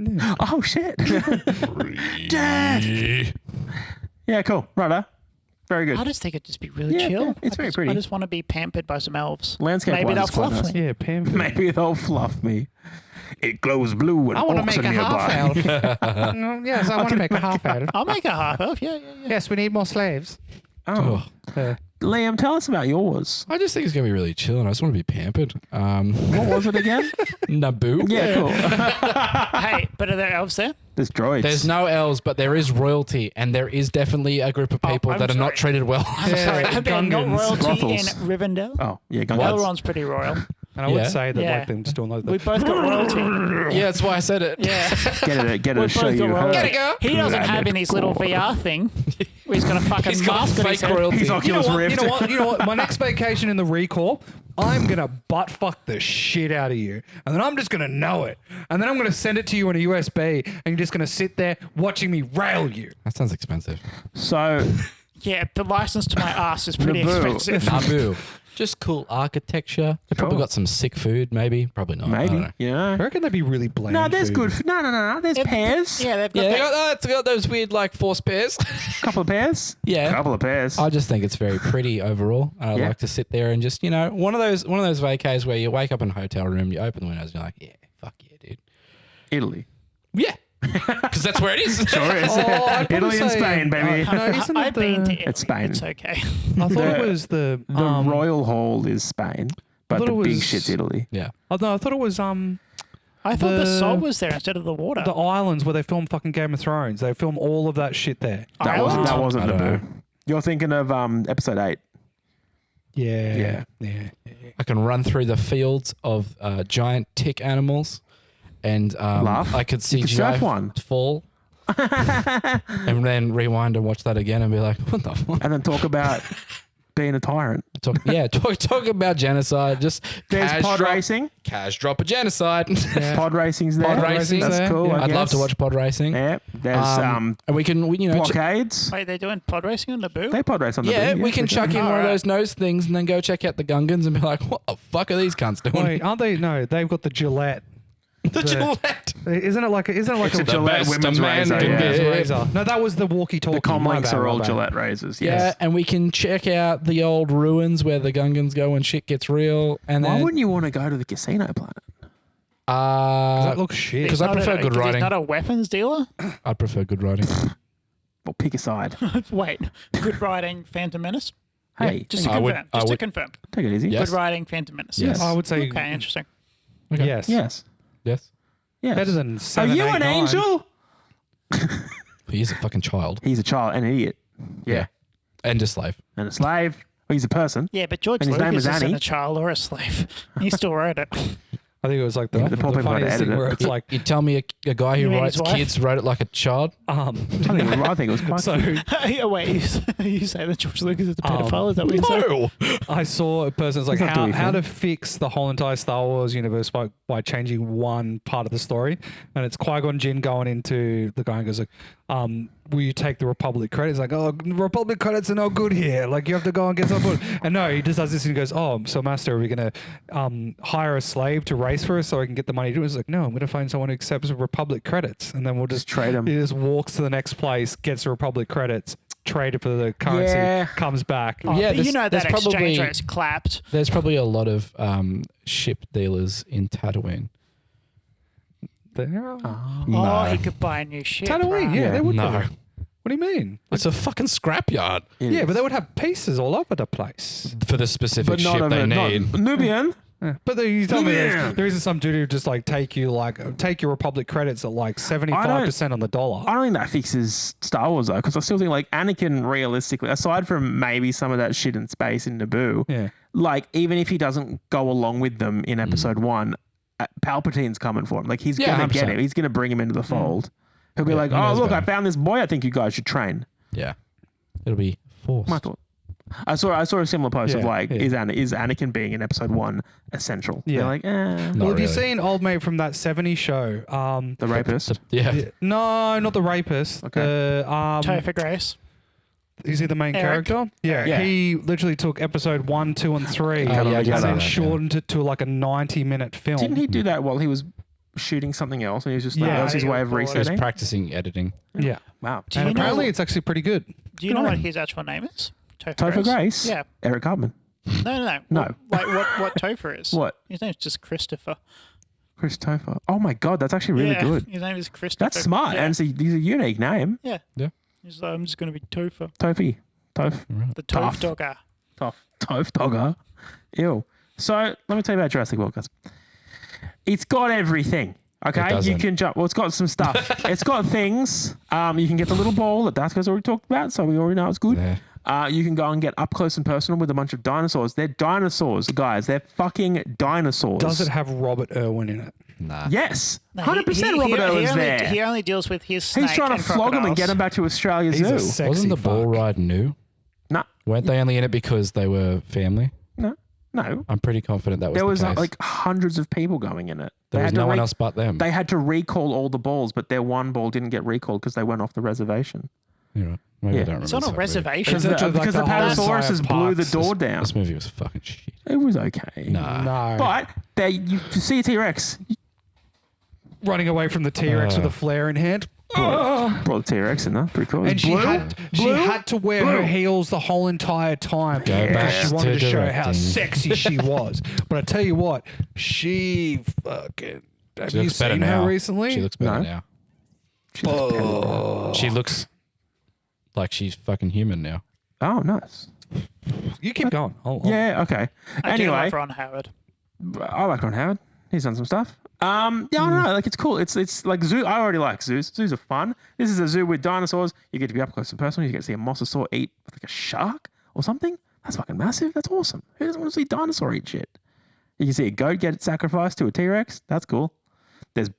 S1: Oh shit. Death. Yeah, cool. Righto. Very good.
S3: I just think it'd just be really
S1: Yeah,
S3: chill.
S1: yeah, it's very pretty.
S3: I just want to be pampered by some elves.
S1: Landscape
S3: Maybe
S1: wise,
S3: they'll
S1: it's quite
S3: fluff
S1: nice.
S3: me.
S2: Yeah, Pam.
S1: Maybe they'll fluff me. It glows blue and
S2: I want to
S1: orcs
S2: make
S1: are
S2: a
S1: nearby.
S2: half elf. Yes, I want to make a half elf.
S3: I'll make a half elf. Yeah.
S2: Yes, we need more slaves.
S1: Oh. Liam, tell us about yours.
S4: I just think it's gonna be really chill, and I just want to be pampered.
S1: What was it again?
S4: Naboo.
S1: Yeah, cool.
S3: Hey, but are there elves there?
S1: There's droids.
S4: There's no elves, but there is royalty, and there is definitely a group of people
S3: I'm
S4: that are not
S3: sorry.
S4: treated well.
S3: I'm sorry. Are there not
S2: Gungans.
S3: royalty in
S1: Brothels.
S3: Rivendell?
S1: Oh, yeah, Gungans.
S3: Elrond's pretty royal.
S2: And I would
S4: Yeah.
S2: say that
S3: Yeah.
S2: like them just doing like
S3: We
S2: the
S3: both got royalty.
S4: Yeah, that's why I said it.
S3: Yeah.
S1: Get it
S3: We
S1: to show
S3: both
S1: you
S3: got
S1: her.
S3: royalty.
S4: go.
S3: He doesn't have in his little VR thing. Where he's got a fucking
S4: He's got
S3: mask on his
S4: fake
S3: head.
S4: royalty.
S1: He's Oculus Rift.
S2: You know what? My next vacation in the Recorp, I'm gonna butt fuck the shit out of you, and then I'm just gonna know it, and then I'm gonna send it to you on a USB, and you're just gonna sit there watching me rail you.
S4: That sounds expensive.
S1: So,
S3: Yeah, the license to my ass is pretty
S1: Naboo.
S3: expensive.
S4: Naboo. Just cool architecture. They probably
S1: Cool.
S4: got some sick food, maybe. Probably not. I don't
S1: maybe.
S4: know.
S1: Yeah.
S2: I reckon that'd be really bland.
S1: No, there's
S2: food.
S1: good. No. There's pears.
S3: Yeah, they've got
S4: Yeah,
S3: that.
S4: it's got those weird like force pairs.
S1: Couple of pears.
S4: Yeah.
S1: Couple of pears.
S4: I just think it's very pretty overall. And I'd
S1: Yeah.
S4: like to sit there and just, one of those vacays where you wake up in a hotel room, you open the windows, and you're like, yeah, fuck yeah, dude.
S1: Italy.
S4: Yeah. Because that's where it is.
S1: Sure is.
S2: Oh, I'd probably
S1: Italy and
S2: say,
S1: Spain, baby.
S2: No, isn't it
S3: I've been to
S2: the?
S3: Italy.
S1: It's Spain.
S3: It's okay.
S2: I thought it was the
S1: The Royal Hall is Spain, but
S2: thought
S1: the
S2: it
S1: big
S2: was-
S1: shit's Italy.
S4: Yeah.
S2: Oh, no, I thought it was
S3: I thought the
S2: The-
S3: salt was there instead of the water.
S2: the islands where they film fucking Game of Thrones. They film all of that shit there.
S3: Ireland?
S1: That wasn't
S4: I don't
S1: Naboo.
S4: know.
S1: You're thinking of episode 8.
S2: Yeah.
S4: I can run through the fields of giant tick animals and
S1: Laugh.
S4: I could see
S1: You could surf
S4: GI
S1: one.
S4: fall. And then rewind and watch that again and be like, what the fuck?
S1: And then talk about being a tyrant.
S4: Talk about genocide. Just
S1: There's
S4: cash
S1: pod
S4: drop,
S1: racing.
S4: Cash drop a genocide.
S1: Pod racing's there.
S4: Pod racing's
S1: That's
S2: there,
S1: cool.
S2: yeah.
S1: I
S4: I'd love to
S1: guess.
S4: watch pod racing.
S1: Yeah. There's
S4: and we can,
S1: blockades.
S3: Wait, they're doing pod racing on Naboo?
S1: They pod race on the
S4: yeah,
S1: boot,
S4: we can
S1: for
S4: chuck
S1: sure.
S4: in one of
S3: Alright.
S4: those nose things and then go check out the Gungans and be like, what the fuck are these cunts doing?
S2: Wait, aren't they? No, they've got the Gillette.
S4: the Gillette.
S2: Isn't it like a
S1: It's a Gillette
S4: best
S1: women's
S4: a man
S1: razor.
S4: can
S1: Yeah.
S4: get.
S2: razor? No, that was the walkie-talkie.
S1: The com
S2: My
S1: links
S2: bad,
S1: are
S2: my
S1: all
S2: bad.
S1: Gillette razors.
S4: Yeah,
S1: Yes.
S4: and we can check out the old ruins where the Gungans go when shit gets real. And
S1: Why
S4: then,
S1: wouldn't you want to go to the casino planet?
S2: That looks shit.
S4: Because I prefer good
S3: He's
S4: writing.
S3: not a weapons dealer?
S4: I'd prefer good writing.
S1: Well, pick a side.
S3: Wait, good writing, Phantom Menace?
S1: Hey,
S3: Just to
S4: I would-
S3: confirm.
S4: I
S3: Just to
S4: would-
S3: confirm.
S1: take it easy.
S4: Yeah.
S3: Good writing, Phantom Menace.
S4: Yes.
S2: I would say
S3: Okay, interesting.
S4: Okay.
S2: yes.
S1: Yes.
S4: Yes.
S1: Yes.
S2: Better than
S1: Are
S2: 7,
S1: you
S2: 8,
S1: an
S2: 9.
S1: angel?
S4: He's a fucking child.
S1: He's a child, an idiot. Yeah.
S4: And a slave.
S1: And a slave. Well, he's a person.
S3: Yeah, but George
S1: And his name
S3: Lucas
S1: is
S3: isn't
S1: Annie.
S3: a child or a slave. He still wrote it.
S2: I think it was like the,
S1: The poor
S2: the
S1: people had to
S2: funniest
S1: edit
S2: thing
S1: it.
S2: where it's like,
S4: You tell me a guy who
S3: You mean
S4: writes
S3: his wife?
S4: kids wrote it like a child?
S1: I think it was quite
S2: so
S3: Yeah, wait, you say that George Lucas is a pedophile? Is that what you say?
S2: I saw a person's like
S1: He's not doing
S2: how to
S1: anything.
S2: fix the whole entire Star Wars universe by changing one part of the story, and it's Qui-Gon Jinn going into the guy and goes like, will you take the Republic credits? Like, oh, Republic credits are no good here. Like, you have to go and get some food. And no, he just does this and he goes, oh, so Master, are we going to hire a slave to race for us so I can get the money to do it? It's like, no, I'm going to find someone who accepts Republic credits. And then we'll just
S1: trade 'em.
S2: He just walks to the next place, gets the Republic credits, trade it for the currency,
S1: Yeah.
S2: comes back.
S3: Oh,
S4: Yeah,
S3: but
S4: there's-
S3: you know
S4: there's
S3: that exchange
S4: probably-
S3: rate's clapped.
S4: There's probably a lot of ship dealers in Tatooine.
S2: There are.
S3: Oh, he could buy a new ship.
S2: Tatooine,
S3: right?
S2: yeah, they would.
S4: No.
S2: do. What do you mean?
S4: It's a fucking scrapyard
S2: Yeah, but they would have pieces all over the place.
S4: for the specific
S1: But not
S4: ship
S1: of
S4: they
S1: a
S4: need.
S1: Nubian.
S2: But you tell me
S1: Yeah.
S2: there isn't some dude who just like take your Republic credits at like 75% on the dollar.
S1: I don't think that fixes Star Wars though, because I still think like Anakin, realistically, aside from maybe some of that shit in space in Naboo,
S2: Yeah.
S1: like even if he doesn't go along with them in Episode 1, Palpatine's coming for him. Like he's
S4: Yeah,
S1: gonna get
S4: 100%.
S1: him. He's gonna bring him into the fold. He'll be
S4: Yeah,
S1: like,
S4: he
S1: "Oh,
S4: knows
S1: look, I
S4: better.
S1: found this boy. I think you guys should train."
S4: Yeah. It'll be forced.
S1: My thought. I saw a similar post of
S2: Yeah,
S1: like,
S2: yeah.
S1: is Anakin being in Episode 1 essential?
S2: Yeah.
S1: They're like,
S4: Not
S2: Well, have you
S4: really.
S2: seen Old Mate from that 70s show?
S1: the rapist.
S4: Yeah.
S2: No, not the rapist.
S1: Okay.
S2: The,
S3: Topher Grace.
S2: is he the main
S3: Eric?
S2: character? Yeah.
S1: Yeah.
S2: He literally took episode 1, 2, and 3
S4: Oh, yeah, I
S2: and
S4: did see
S2: then
S4: that,
S2: shortened it to like a 90-minute film.
S1: Didn't he do that while he was shooting something else? And he was just like,
S2: Yeah,
S1: that was his way of
S3: he was
S4: Just
S1: resetting.
S4: practicing editing.
S2: Yeah.
S1: Wow.
S3: Do
S2: And
S3: you know
S2: apparently
S3: what-
S2: it's actually pretty good.
S3: Do you know what his actual name is?
S1: Topher Grace?
S3: Yeah.
S1: Eric Cartman.
S3: No.
S1: No.
S3: Like what Topher is?
S1: What?
S3: His name's just Christopher.
S1: Chris Topher. Oh my God, that's actually really
S3: yeah,
S1: good.
S3: His name is Christopher.
S1: That's smart.
S3: Yeah.
S1: And he's a unique name.
S3: yeah.
S4: Yeah.
S3: He's like, I'm just going to be Topher.
S1: Tophy. Toph.
S3: The
S1: Tough.
S3: Toph Dogger.
S1: Toph Dogger. Ew. So let me tell you about Jurassic World, guys. It's got everything. Okay, you
S4: doesn't.
S1: can jump. Well, it's got some stuff. It's got things. You can get the little ball that Daska's already talked about, so we already know it's good.
S4: Yeah.
S1: You can go and get up close and personal with a bunch of dinosaurs. They're dinosaurs, guys. They're fucking dinosaurs.
S2: Does it have Robert Irwin in it?
S4: Nah.
S1: Yes,
S3: No,
S1: 100%. Robert Irwin's there.
S3: He only deals with his snake
S1: He's trying to
S3: and
S1: flog him and get
S3: crocodiles.
S1: him back to Australia
S2: He's a
S1: Zoo.
S2: sexy
S4: Wasn't the bull
S2: fuck.
S4: ride new?
S1: No,
S4: Weren't they only in it because they were family?
S1: no.
S4: I'm pretty confident that was
S1: There
S4: the
S1: was
S4: case.
S1: like hundreds of people going in it.
S4: there
S1: They
S4: was
S1: had to
S4: no one else but them.
S1: They had to recall all the balls, but their one ball didn't get recalled because they went off the reservation.
S4: Yeah, maybe
S1: Yeah.
S4: I don't remember.
S3: It's on a
S4: that movie.
S3: reservation.
S2: Is it just like
S1: Because the
S2: the whole
S1: Panosauruses
S2: entire
S1: blew the
S2: parks?
S1: door down.
S4: This movie was fucking shit.
S1: It was okay.
S4: Nah.
S2: No.
S1: But you see a T-Rex.
S2: Running away from the T-Rex with a flare in hand.
S1: Brought the T-Rex in there. Pretty cool.
S2: And
S1: It's
S2: she
S1: blue.
S2: had to wear her heels the whole entire time because
S4: back
S2: she wanted
S4: to
S2: to show how
S4: directing.
S2: sexy she was. But I tell you what, she fucking. Have
S4: She
S2: you
S4: looks better
S2: seen
S4: now.
S2: her recently?
S4: She looks better
S1: No.
S4: now.
S1: Oh.
S4: She looks like she's fucking human now.
S1: Oh, nice.
S2: You keep going.
S1: Yeah, okay.
S3: I do
S1: Anyway,
S3: love Ron Howard.
S1: I like Ron Howard. He's done some stuff. Yeah, I don't know. Like, it's cool. It's like zoo. I already like zoos. Zoos are fun. This is a zoo with dinosaurs. You get to be up close and personal. You get to see a mosasaur eat like a shark or something. That's fucking massive. That's awesome. Who doesn't want to see a dinosaur eat shit? You can see a goat get sacrificed to a T-Rex. That's cool. There's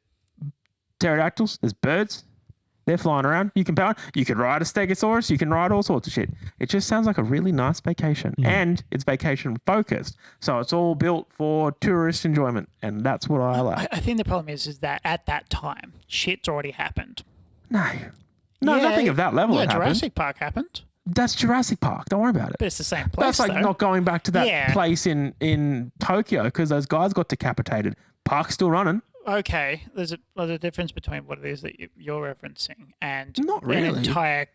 S1: pterodactyls. There's birds. They're flying around. You can ride a stegosaurus. You can ride all sorts of shit. It just sounds like a really nice vacation, and it's vacation focused. So it's all built for tourist enjoyment, and that's what I like.
S3: I think the problem is that at that time, shit's already happened.
S1: No,
S3: Yeah,
S1: nothing of that level
S3: Yeah,
S1: had happened.
S3: Jurassic Park happened,
S1: That's Jurassic Park. Don't worry about it.
S3: but it's the same place.
S1: That's like
S3: though.
S1: not going back to that
S3: Yeah.
S1: place in Tokyo because those guys got decapitated. Park's still running.
S3: Okay, there's a difference between what it is that you're referencing and
S1: Not
S3: an
S1: really.
S3: entire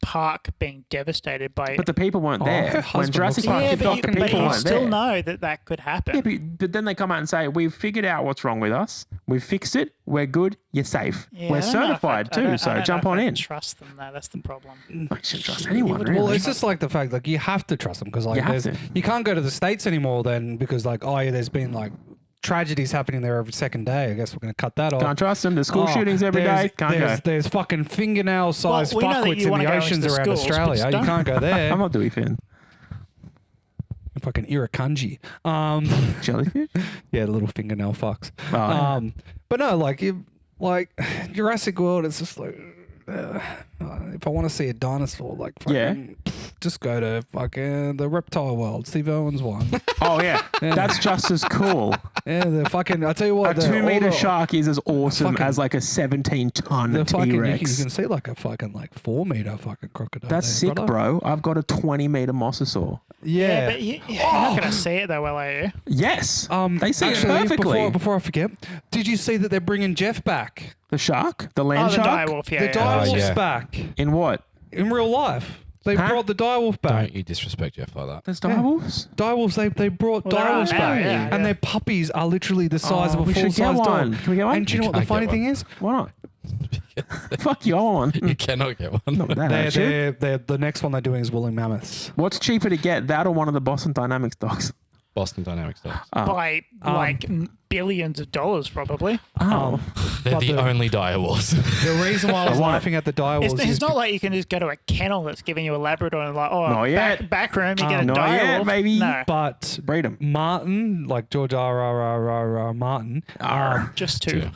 S3: park being devastated by.
S1: But the people weren't there.
S2: her
S1: When
S2: husband
S1: Jurassic
S2: looks
S1: Park
S3: yeah,
S1: kicked
S3: but
S1: off,
S3: you,
S1: the
S3: but
S1: people
S3: you
S1: weren't
S3: still
S1: there.
S3: know that could happen.
S1: Yeah, but then they come out and say, we've figured out what's wrong with us. We've fixed it. We're good. You're safe.
S3: Yeah,
S1: We're
S3: I don't know if
S1: certified
S3: I don't
S1: too, so
S3: know
S1: jump
S3: if
S1: on
S3: I
S1: in.
S3: Trust them though. That's the problem.
S1: I shouldn't trust anyone,
S3: would-
S1: really.
S2: Well, it's just like the fact, like, you have to trust them because, like,
S1: You have to.
S2: you can't go to the States anymore then because, like, oh, yeah, there's been, like, tragedies happening there every second day. I guess we're going to cut that off.
S1: Can't trust them. There's school
S2: Oh,
S1: shootings every
S2: there's-
S1: day. Can't go.
S2: There's fucking fingernail-sized
S3: Well, we know that
S2: fuckwits
S3: you
S2: in
S3: wanna
S2: the
S3: go into
S2: oceans
S3: the
S2: around
S3: schools, but
S2: Australia.
S3: just
S2: You
S3: don't.
S2: can't go there.
S1: I'm not Dewey Finn.
S2: Fucking Irukandji.
S1: Jellyfish?
S2: Yeah, the little fingernail fucks.
S1: Oh, yeah.
S2: But no, like Jurassic World, it's just like if I want to see a dinosaur, like fucking, just go to fucking the reptile world. Steve Irwin's one.
S1: Oh, yeah. That's just as cool.
S2: Yeah, the fucking. I tell you what,
S1: A 2 meter
S2: all the-
S1: shark is as awesome
S2: fucking-
S1: as like a 17-ton
S2: The fucking, you
S1: T-Rex.
S2: can see like a fucking 4 meter fucking crocodile.
S1: That's
S2: there,
S1: sick,
S2: brother.
S1: bro. I've got a 20-meter mosasaur.
S2: Yeah.
S3: But you're not going to see it though, well, are you?
S1: Yes. They see
S2: actually,
S1: it perfectly.
S2: Before I forget, did you see that they're bringing Jeff back?
S1: The shark? The
S3: Oh,
S1: land
S3: the
S1: shark?
S3: direwolf. Yeah,
S2: The
S3: yeah.
S2: direwolf's
S4: yeah.
S2: back
S1: In what?
S2: in real life. They
S1: Huh?
S2: brought the direwolf back.
S4: Don't you disrespect Jeff like that.
S1: There's direwolves?
S2: Direwolves, they brought
S3: Well, there are
S2: direwolves
S3: now,
S2: back,
S3: yeah,
S2: and
S3: yeah.
S2: their puppies are literally the size
S1: Oh,
S2: of a
S1: we should
S2: full-size
S1: get one.
S2: dog.
S1: Can we get one?
S2: And do you know what the
S4: can't get
S2: funny
S4: one.
S2: thing is?
S1: Why not? Fuck you, I want one.
S4: You cannot get one.
S1: Not with that attitude.
S2: They're the next one they're doing is woolly mammoths.
S1: What's cheaper to get, that or one of the Boston Dynamics dogs?
S4: Boston Dynamics dogs.
S3: By like billions of dollars, probably.
S1: Oh.
S4: They're
S2: but
S4: the
S2: the-
S4: only direwolves.
S2: The reason why I was laughing at the direwolves
S3: It's
S2: is
S3: not like you can just go to a kennel that's giving you a Labrador and like, oh,
S1: Not yet.
S3: back room, you get a
S1: Not
S3: direwolf.
S1: yet, baby.
S3: No,
S2: but
S1: Breed 'em.
S2: Martin, like George R. Martin,
S3: just two.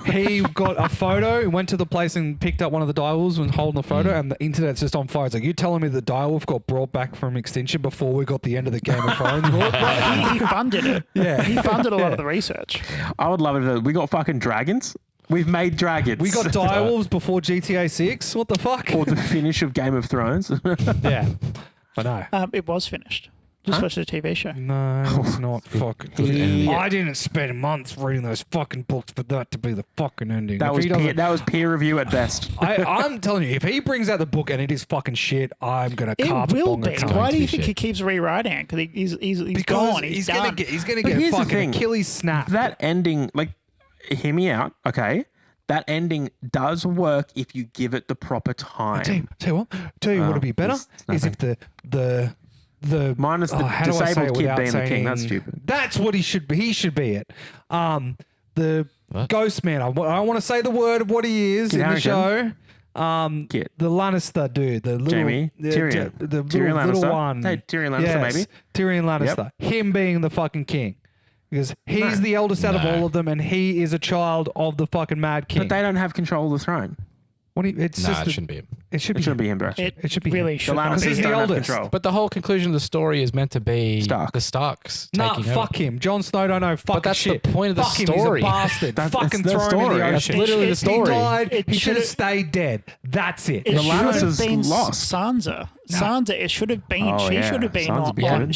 S2: he got a photo, he went to the place and picked up one of the direwolves and holding the photo, and the internet's just on fire. It's like, you telling me the direwolf got brought back from extinction before we got the end of the Game of Thrones book?
S3: He funded it.
S2: Yeah.
S3: He funded a lot of the research.
S1: I would love it if we got fucking dragons. We've made dragons.
S2: We got direwolves before GTA 6? What the fuck?
S1: Or the finish of Game of Thrones.
S2: Yeah. I know.
S3: It was finished. Just watch the TV show.
S2: No, it's not fucking.
S1: He-
S2: I didn't spend months reading those fucking books for that to be the fucking ending.
S1: That
S2: If
S1: was
S2: he doesn't-
S1: that was peer review at best.
S2: I'm telling you, if he brings out the book and it is fucking shit, I'm gonna
S3: It
S2: carpet
S3: will
S2: bomb
S3: be.
S2: it.
S3: Why do you
S4: be
S3: think
S4: shit.
S3: he keeps rewriting it? Because he's
S2: Because
S3: gone. He's
S2: gonna
S3: done.
S2: get
S1: But
S2: fucking
S1: here's the thing.
S2: Achilles snap.
S1: That ending, like, hear me out, okay? That ending does work if you give it the proper time.
S2: Tell you what would be better
S1: there's
S2: is if the
S1: Minus the
S2: how do I say
S1: disabled
S2: it
S1: kid
S2: without
S1: being the king. That's
S2: saying-
S1: stupid.
S2: That's what he should be. He should be it. The Ghost Man. I want to say the word of what he is
S1: Kit
S2: in the show.
S1: Harington? Kit.
S2: The Lannister dude, the little
S1: Jamie? Tyrion.
S2: the
S1: Tyrion
S2: little
S1: Lannister?
S2: one.
S1: Hey, Tyrion Lannister,
S2: Yes,
S1: maybe?
S2: Tyrion Lannister. Him being the fucking king. Because he's the eldest out of
S4: No.
S2: all of them, and he is a child of the fucking Mad King.
S1: But they don't have control of the throne.
S2: It's
S4: Nah,
S2: just
S4: it shouldn't be him.
S2: It should
S1: It
S2: be.
S1: shouldn't be him, bro.
S2: It should be
S3: really
S2: him.
S3: should
S1: The
S3: not
S2: Because
S3: be.
S2: he's
S1: Lannisters
S2: the
S1: don't have
S2: eldest.
S1: control.
S4: But the whole conclusion of the story is meant to be
S1: Stark.
S4: the Starks
S2: Nah,
S4: taking
S2: fuck
S4: over.
S2: him. Jon Snow don't know fucking
S4: that's the
S2: shit.
S4: point of the
S2: fuck
S4: story.
S2: Him, he's a bastard.
S1: That's-
S2: Fucking
S1: it's the
S2: throw him in
S1: story.
S2: the
S1: That's
S2: ocean.
S4: literally the
S2: He
S4: story.
S2: died.
S3: It
S2: He should have
S3: should've-
S2: stayed dead. That's it.
S3: It
S1: The
S3: should have
S1: Lannisters
S3: been
S1: lost.
S3: Sansa. Sansa. It should have been.
S1: Oh,
S3: she
S1: yeah.
S3: should have been
S1: Sansa
S3: on.
S1: be
S3: on
S1: good.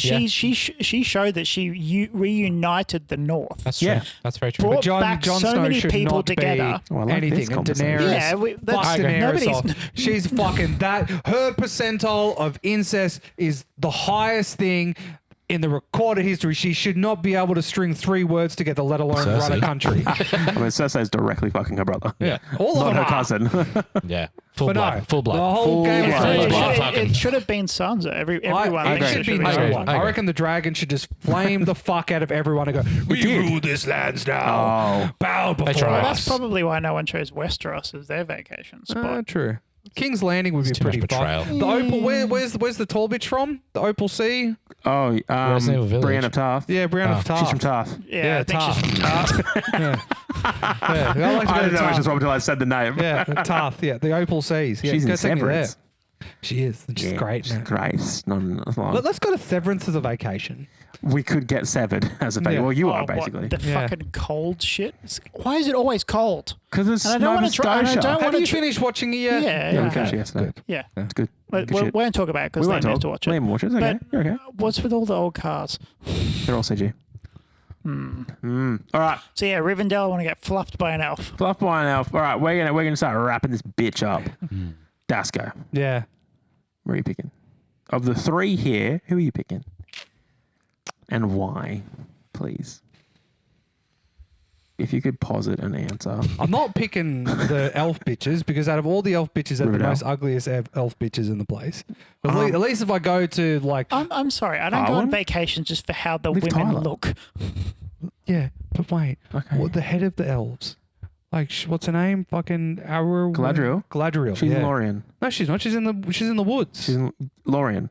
S3: she showed that she reunited the North.
S4: That's true.
S1: Yeah.
S4: That's very true.
S3: Brought
S2: Jon
S3: back
S2: Jon
S3: so
S2: Snow
S3: many
S2: should
S3: people
S2: not
S3: together.
S2: be
S1: Oh, I like this
S2: anything. And
S1: conversation.
S2: Daenerys,
S3: Yeah,
S2: fuck
S3: that's-
S2: Daenerys
S3: nobody's-
S2: off. She's fucking that. Her percentile of incest is the highest thing in the recorded history. She should not be able to string 3 words together, let alone run a
S4: Cersei.
S2: country.
S1: I mean, Cersei's directly fucking her brother.
S4: Yeah.
S2: All of
S1: Not
S2: them
S1: her
S2: are.
S1: cousin.
S4: Yeah. Full
S2: But
S4: blood.
S2: no,
S4: Full blood.
S2: The whole
S1: Full
S2: game
S1: blood.
S2: of
S4: Full
S3: It,
S4: blood.
S3: should,
S4: Fucking-
S3: it should have been Sansa. Everyone.
S2: It
S3: thinks
S2: should be
S3: Sansa.
S2: no
S4: agree.
S2: one.
S4: I
S2: I
S4: agree.
S2: reckon the dragon should just flame the fuck out of everyone and go, we
S1: did.
S2: rule this land now.
S1: Oh.
S2: Bow before
S4: tried.
S3: Well,
S2: us.
S3: that's probably why no one chose Westeros as their vacation spot.
S2: True. King's Landing would be
S4: too much
S2: pretty fun.
S4: betrayal.
S2: The Opal, where's the tall bitch from? The Opal Sea?
S1: Oh,
S4: Resident Evil Village.
S1: Brienne of Tarth.
S2: Yeah, Brienne of Tarth.
S1: She's from Tarth.
S3: Yeah, I think
S2: Tarth.
S3: she's from Tarth.
S2: Yeah, I like to
S1: I
S2: go
S1: didn't
S2: to
S1: know it was
S2: Tarth.
S1: just until I said the name.
S2: Yeah, Tarth. Yeah, the Opal Seas. Yeah,
S1: She's
S2: go
S1: in
S2: take me there.
S1: Severance.
S2: She is. She's
S1: Yeah,
S2: great.
S1: she's
S2: Man.
S1: great. It's not long.
S2: Let's go to Severance as a vacation.
S1: We could get severed as a baby.
S2: Yeah.
S1: Well, you
S3: Oh,
S1: are
S3: what,
S1: basically.
S3: the
S2: Yeah.
S3: fucking cold shit. Why is it always cold?
S1: Because it's
S3: And I don't
S1: Nova
S3: wanna try- and I
S1: Scotia.
S3: don't
S2: Have
S3: wanna
S2: you
S3: tr-
S2: finished watching it yet?
S3: Yeah,
S1: Yeah, we
S3: yeah.
S1: finished it yesterday.
S3: Yeah.
S1: It's good.
S3: We
S1: Good shit.
S3: won't talk about it
S1: We
S3: because
S1: won't
S3: Liam has
S1: talk.
S3: to watch it.
S1: Liam will watch it. It's okay.
S3: But-
S1: You're okay.
S3: What's with all the old cars?
S1: They're all CG. All right.
S3: So yeah, Rivendell, I want to get fluffed by an elf.
S1: Fluff by an elf. All right, we're gonna start wrapping this bitch up. Dasco,
S2: Yeah.
S1: where are you picking? Of the 3 here, who are you picking? And why, please? If you could posit an answer.
S2: I'm not picking the elf bitches because out of all the elf bitches, they're the
S1: Riverdale.
S2: most ugliest elf bitches in the place. At least if I go to like,
S3: I'm sorry, I don't go on
S1: Arwen?
S3: vacations just for how the
S1: Liv
S3: women
S1: Tyler.
S3: look.
S2: yeah, but wait,
S1: Okay.
S2: what the head of the elves? Like, what's her name? Fucking Arwen.
S1: Galadriel?
S2: Galadriel.
S1: She's
S2: yeah.
S1: Lorien.
S2: No, she's not. She's in the woods.
S1: She's in Lorien.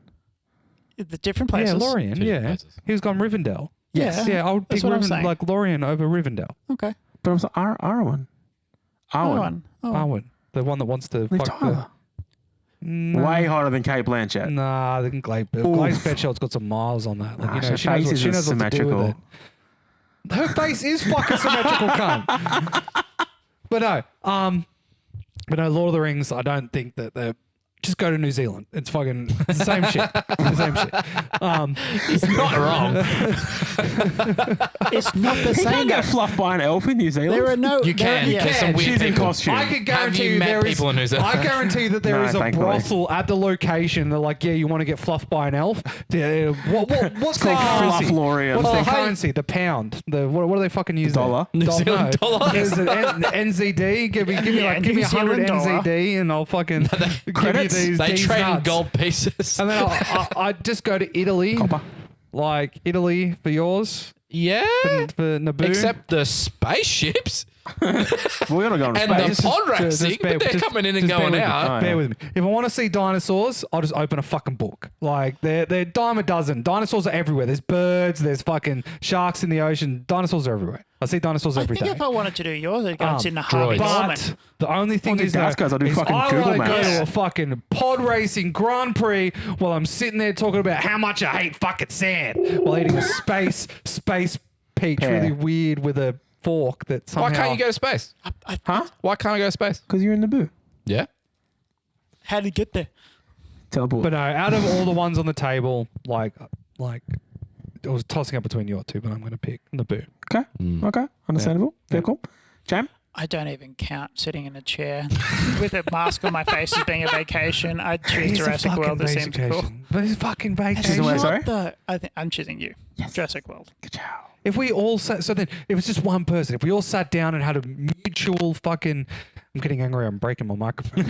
S3: The different places.
S2: Yeah, Lorien.
S4: Two different
S2: Yeah,
S4: places.
S2: he's gone Rivendell.
S3: Yes.
S2: Yeah, I would
S3: That's
S2: pick
S3: what I'm saying.
S2: like Lorien over Rivendell.
S3: Okay.
S1: But I'm sorry, Arwen. Arwen.
S2: Arwen, the one that wants to
S1: Liv
S2: fuck
S1: Tyler. Way hotter than Kate Blanchett.
S2: Nah, the Glaze
S1: Oof.
S2: Bedshot's got some miles on that. Like,
S1: Ah,
S2: you know,
S1: her
S2: she knows
S1: face
S2: what, she
S1: isn't
S2: knows what to do with
S1: symmetrical.
S2: it. Her face is fucking symmetrical, cunt. But no, Lord of the Rings. I don't think that they're. Just go to New Zealand. It's fucking it's the same shit. The same shit.
S4: He's not wrong.
S3: It's not the
S1: You
S3: same.
S1: can't get fluffed by an elf in New Zealand.
S3: There are no.
S4: You can.
S3: Yeah.
S4: There's some weird
S1: She's in
S4: people.
S1: costume.
S2: I can
S4: Have
S2: guarantee
S4: you met
S2: there is.
S4: people in New Zealand?
S2: I guarantee that there
S1: No,
S2: is a
S1: thankfully.
S2: brothel at the location. They're like, yeah, you want to get fluffed by an elf? Yeah, what's their
S1: called
S2: currency?
S1: Flufflorian.
S2: What's their
S3: Oh, hey.
S2: currency? The pound. The what do they fucking use?
S1: dollar.
S2: There?
S4: New Zealand dollar.
S2: Is it NZD? Give me
S3: Yeah,
S2: give me
S3: New
S2: 100
S3: Zealand dollar.
S2: NZD and I'll fucking give you
S1: Credits?
S2: these.
S4: They
S2: these
S4: trade in
S2: nuts.
S4: gold pieces.
S2: And then I just go to Italy.
S1: Copper.
S2: Like Italy for yours.
S4: Yeah.
S2: For Naboo.
S4: Except the spaceships
S1: We're gonna go on
S4: and
S1: space.
S4: the pod
S2: just
S4: racing,
S2: bear-
S4: but they're
S2: just-
S4: coming in and
S2: just bear
S4: going
S2: with me.
S4: out.
S1: Oh,
S2: Bear
S1: yeah.
S2: with me. If I want to see dinosaurs, I'll just open a fucking book. Like they're dime a dozen. Dinosaurs are everywhere. There's birds. There's fucking sharks in the ocean. Dinosaurs are everywhere. I see dinosaurs
S3: I
S2: every
S3: think
S2: day.
S3: if I wanted to do yours, I'd go and sit in the Harvey
S4: droids.
S3: Norman.
S2: But the only thing
S1: Well,
S2: is,
S1: dude, that's 'cause I do
S2: is
S1: fucking
S2: I
S1: Google
S2: want to go
S1: Maps.
S2: to a fucking pod racing Grand Prix while I'm sitting there talking about how much I hate fucking sand while eating a space peach,
S1: Pear.
S2: really weird with a fork that somehow.
S4: Why can't you go to space?
S1: Huh?
S4: Why can't I go to space?
S1: Because you're in Naboo.
S4: Yeah.
S3: How did he get there?
S1: Teleport.
S2: But no, out of all the ones on the table, like like, I was tossing up between your two, but I'm going to pick Naboo.
S1: Okay. Okay. Understandable. Very cool. Jam?
S3: I don't even count sitting in a chair with a mask on my face as being a vacation. I'd choose Jurassic World. It seems cool.
S2: But it's fucking vacation.
S1: Where, sorry?
S3: I'm choosing you. Yes. Jurassic World.
S1: Good job.
S2: If we all sat, so then if it's just one person, if we all sat down and had a mutual fucking, I'm getting angry, I'm breaking my microphone.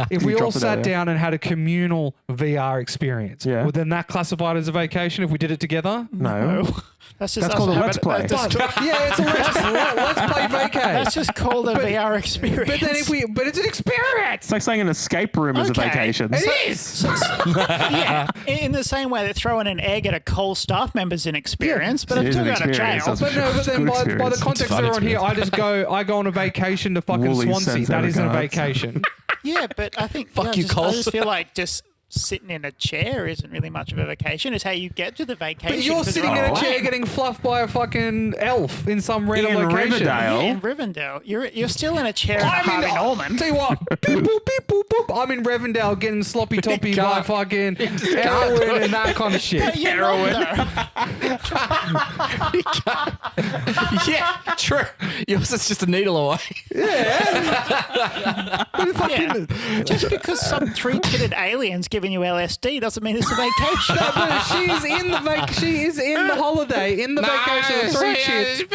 S2: If we all sat down and had a communal VR experience, would then that classified as a vacation if we did it together?
S1: No.
S3: That's
S1: called a let's play.
S2: Yeah, it's a let's play vacay.
S3: That's just called a VR experience.
S2: But then but it's an experience.
S1: It's like saying an escape room is a vacation.
S2: It is.
S3: Yeah, in the same way that throwing an egg at a Cole staff member is an experience, but
S1: It
S3: I've
S1: is
S3: still
S1: an
S3: got a
S1: experience,
S3: jail.
S1: that's
S2: But then by the
S1: experience.
S2: context
S4: fun
S2: they're on here, I go on a vacation to fucking
S1: Woolies
S2: Swansea.
S1: sends
S2: That
S1: over
S2: isn't a
S1: cards.
S2: vacation.
S3: Yeah, but I think
S4: Fuck you,
S3: I
S4: Cole.
S3: just feel like just sitting in a chair isn't really much of a vacation. It's how you get to the vacation.
S2: But you're
S3: 'cause
S2: sitting in
S3: you're
S2: a
S3: on
S2: chair
S3: plane.
S2: getting fluffed by a fucking elf in some random
S1: In
S2: location.
S1: Riverdale.
S3: Yeah, in Rivendell. You're still in a chair in
S2: I'm in
S3: Harvey Norman.
S2: Tell you what, beep, boop, beep, boop, boop. I'm in Revendale getting sloppy toppy by fucking heroin and that kind of shit.
S3: But you're not, though.
S4: Yeah, true. Yours is just a needle away.
S3: Yeah. Just because some three-titted alien's giving you LSD doesn't mean it's a vacation.
S2: No, but she's in the she is in the holiday, in the vacation of three shits.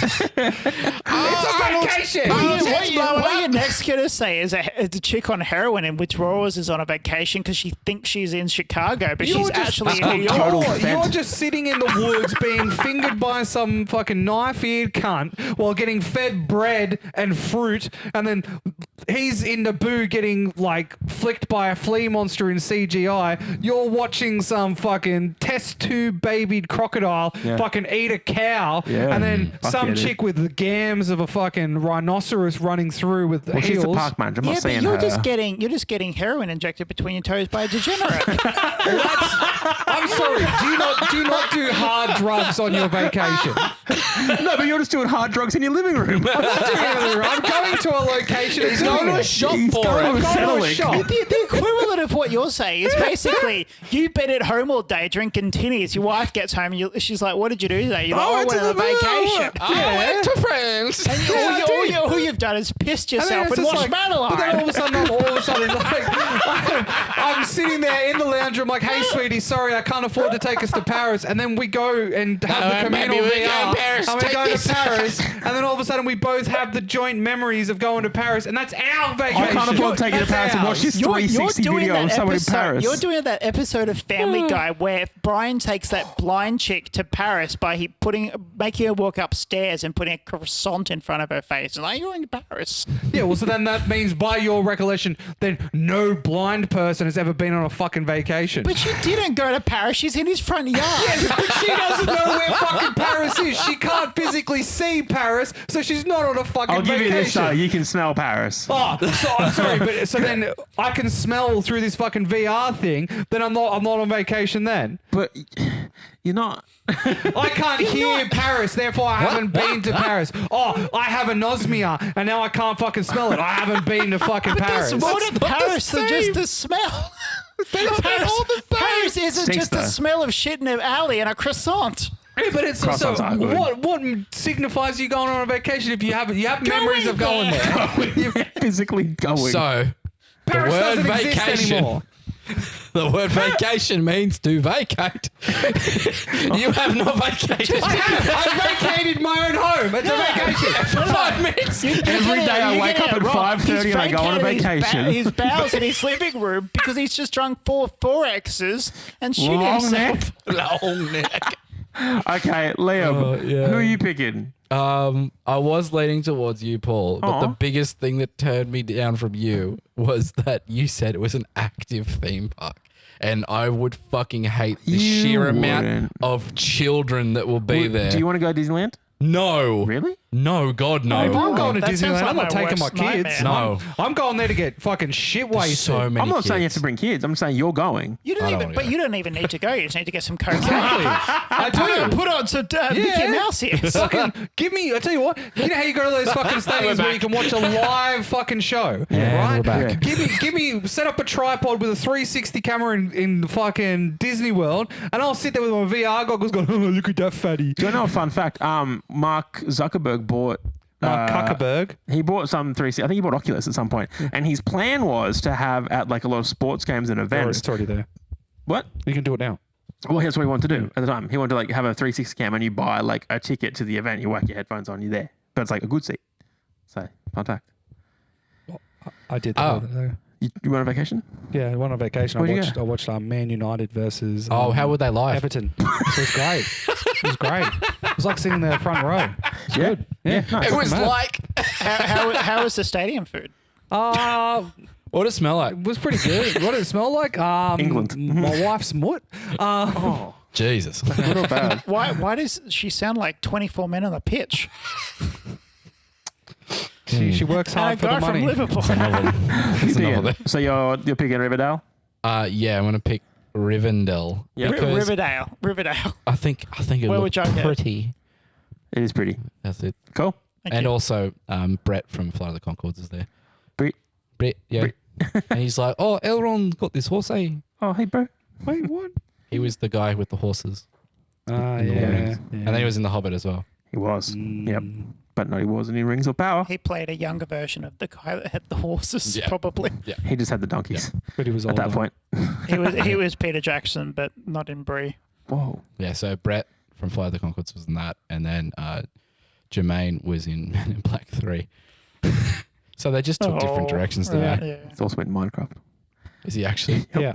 S2: It's a vacation.
S3: What you're next going to say is a chick on heroin in withdrawals is on a vacation because she thinks she's in Chicago, but she's actually in New York.
S1: total
S2: You're just sitting in the woods being fingered by some fucking knife-eared cunt while getting fed bread and fruit, and then he's in Naboo getting like flicked by a flea monster in CGI. You're watching some fucking test tube babied crocodile fucking eat a cow, and then some chick with the gams of a fucking rhinoceros running through with
S1: Well, she's
S2: heels.
S1: the park manager. I'm not
S3: Yeah, but
S1: saying
S3: you're
S1: her.
S3: just getting heroin injected between your toes by a degenerate.
S2: I'm sorry. Do you not do hard drugs on your vacation?
S1: No, but you're just doing hard drugs in your living room.
S2: I'm going to a location.
S4: He's going to a shop
S1: He's
S4: for
S1: going
S4: it.
S1: to a
S2: I'm going to a
S1: Centrelink.
S2: shop.
S3: The equivalent of what you're saying is basically you've been at home all day drinking tinnies. Your wife gets home and she's like, "What did you do today?" You're like, "Oh, I went on a vacation."
S4: I went to France.
S3: And all you've done is pissed yourself and watched Madeline.
S2: But then all of a sudden, like, I'm sitting there in the lounge room, like, "Hey, sweetie, sorry, I can't afford to take us to Paris." And then we go and have the
S4: maybe
S2: communal
S4: we go
S2: VR,
S4: to Paris,
S2: and we
S4: take
S2: go to
S4: this.
S2: Paris, and then all of a sudden we both have the joint memories of going to Paris, and that's our vacation.
S1: I can't afford to take you to Paris and watch this 360 video of someone in Paris.
S3: You're doing that episode of Family Guy where Brian takes that blind chick to Paris by making her walk upstairs and putting a croissant in front of her face. And like, you're in Paris.
S2: Yeah, well, so then that means by your recollection, then no blind person has ever been on a fucking vacation.
S3: But she didn't go to Paris. She's in his front yard.
S2: But she doesn't know where fucking Paris is. She can't physically see Paris, so she's not on a fucking
S1: I'll give
S2: vacation.
S1: you this, you can smell Paris.
S2: Oh, I'm sorry, but so then I can smell through this fucking VR thing. Then I'm not on vacation. Then
S1: But you're not.
S2: I can't hear Paris, therefore I haven't been to Paris. Oh, I have anosmia, and now I can't fucking smell it. I haven't been to fucking Paris.
S3: There's more to Paris than just the smell. Paris isn't
S1: Stinks
S3: just the
S1: though.
S3: smell of shit in an alley and a croissant.
S2: Yeah, but it's also
S1: Croissants are good.
S2: what signifies you going on a vacation if you have memories of going there.
S1: Physically going.
S4: So, the
S2: Paris
S4: word
S2: doesn't exist
S4: vacation.
S2: anymore.
S4: The word vacation means to vacate. You have not vacated.
S2: I vacated my own home. It's a vacation.
S4: For 5 minutes.
S1: Every day I wake up at 5:30 and I go on a vacation.
S3: His bowels in his living room because he's just drunk 4 X's and shit
S1: Long
S3: himself.
S4: Long neck.
S1: Okay, Liam,
S4: yeah.
S1: who are you picking?
S4: I was leaning towards you, Paul, but the
S1: Aw.
S4: biggest thing that turned me down from you was that you said it was an active theme park. And I would fucking hate the
S1: You
S4: sheer amount
S1: wouldn't.
S4: of children that will be there.
S1: Do you want to go to Disneyland?
S4: No.
S1: Really?
S4: No, God, no.
S2: If I'm going to
S3: that sounds
S2: Disneyland,
S3: like
S2: I'm not
S3: my
S2: taking my
S3: worst
S2: kids.
S3: nightmare.
S4: No.
S2: I'm going there to get fucking shit
S4: There's
S2: wasted.
S4: so many
S1: I'm not saying you have
S4: kids.
S1: to bring kids. I'm saying you're going.
S3: You don't
S4: I don't
S3: even,
S4: wanna
S3: but
S4: go.
S3: you don't even need to go. You just need to get some cocaine.
S2: I
S3: Put on some Mickey Mouse ears.
S2: Fucking give me. I tell you what. You know how you go to those fucking stadiums where you can watch a live fucking show,
S4: Yeah,
S2: right?
S4: we're back.
S2: Give me. Set up a tripod with a 360 camera in fucking Disney World, and I'll sit there with my VR goggles, going, "Oh, look at that fatty."
S1: Do you know a fun fact? Mark Zuckerberg bought.
S2: Mark Zuckerberg.
S1: He bought some 360. I think he bought Oculus at some point, and his plan was to have at like a lot of sports games and events.
S2: It's already there.
S1: What?
S2: You can do it now.
S1: Well, here's what he wanted to do at the time. He wanted to like have a 360 cam, and you buy like a ticket to the event. You whack your headphones on, you're there, but it's like a good seat. So, fun fact.
S2: I did that.
S4: Oh.
S1: You went on vacation?
S2: Yeah, I went on vacation.
S1: Where'd you
S2: I watched Man United versus.
S4: Oh, how would they lie?
S2: Everton. It was great. It was great. It was like sitting in the front row. It's
S1: Yeah.
S2: good. Yeah.
S1: nice.
S4: It was
S2: mad.
S4: like.
S3: How was the stadium food?
S4: What did it smell like?
S2: It was pretty good. What did it smell like?
S1: England.
S2: My wife's mutt.
S1: Oh,
S4: Jesus.
S1: good or bad?
S3: Why does she sound like 24 men on the pitch?
S2: She works
S3: And a
S2: hard for the
S3: guy from
S2: money.
S3: Liverpool.
S4: There's another there.
S1: So you're picking Riverdale?
S4: Yeah, I'm gonna pick Rivendell.
S1: Yeah.
S4: Because
S3: Riverdale.
S4: I think it
S3: Where
S4: looks
S3: would you go?
S4: pretty.
S1: It is pretty.
S4: That's it.
S1: Cool.
S3: Thank
S4: And
S3: you.
S4: also, Brett from Flight of the Conchords is there.
S1: Brit.
S4: Brett, yeah. And he's like, "Oh, Elrond got this horse, eh?"
S1: Oh, hey, bro.
S2: Wait, what?
S4: He was the guy with the horses.
S2: Ah,
S4: in the
S2: yeah.
S4: Rings. And then he was in The Hobbit as well.
S1: He was. Yep. But no, he wasn't in Rings of Power.
S3: He played a younger version of the guy that had the horses,
S4: Yeah.
S3: probably.
S1: He just had the donkeys
S2: But he was
S1: at
S2: older.
S1: that point.
S3: He was Peter Jackson, but not in Brie.
S1: Whoa.
S4: Yeah, so Brett from Flight of the Conchords was in that, and then Jermaine was in Men in Black 3. So they just took different directions to that.
S3: Yeah.
S1: It's also in Minecraft.
S4: Is he actually?
S2: Yeah.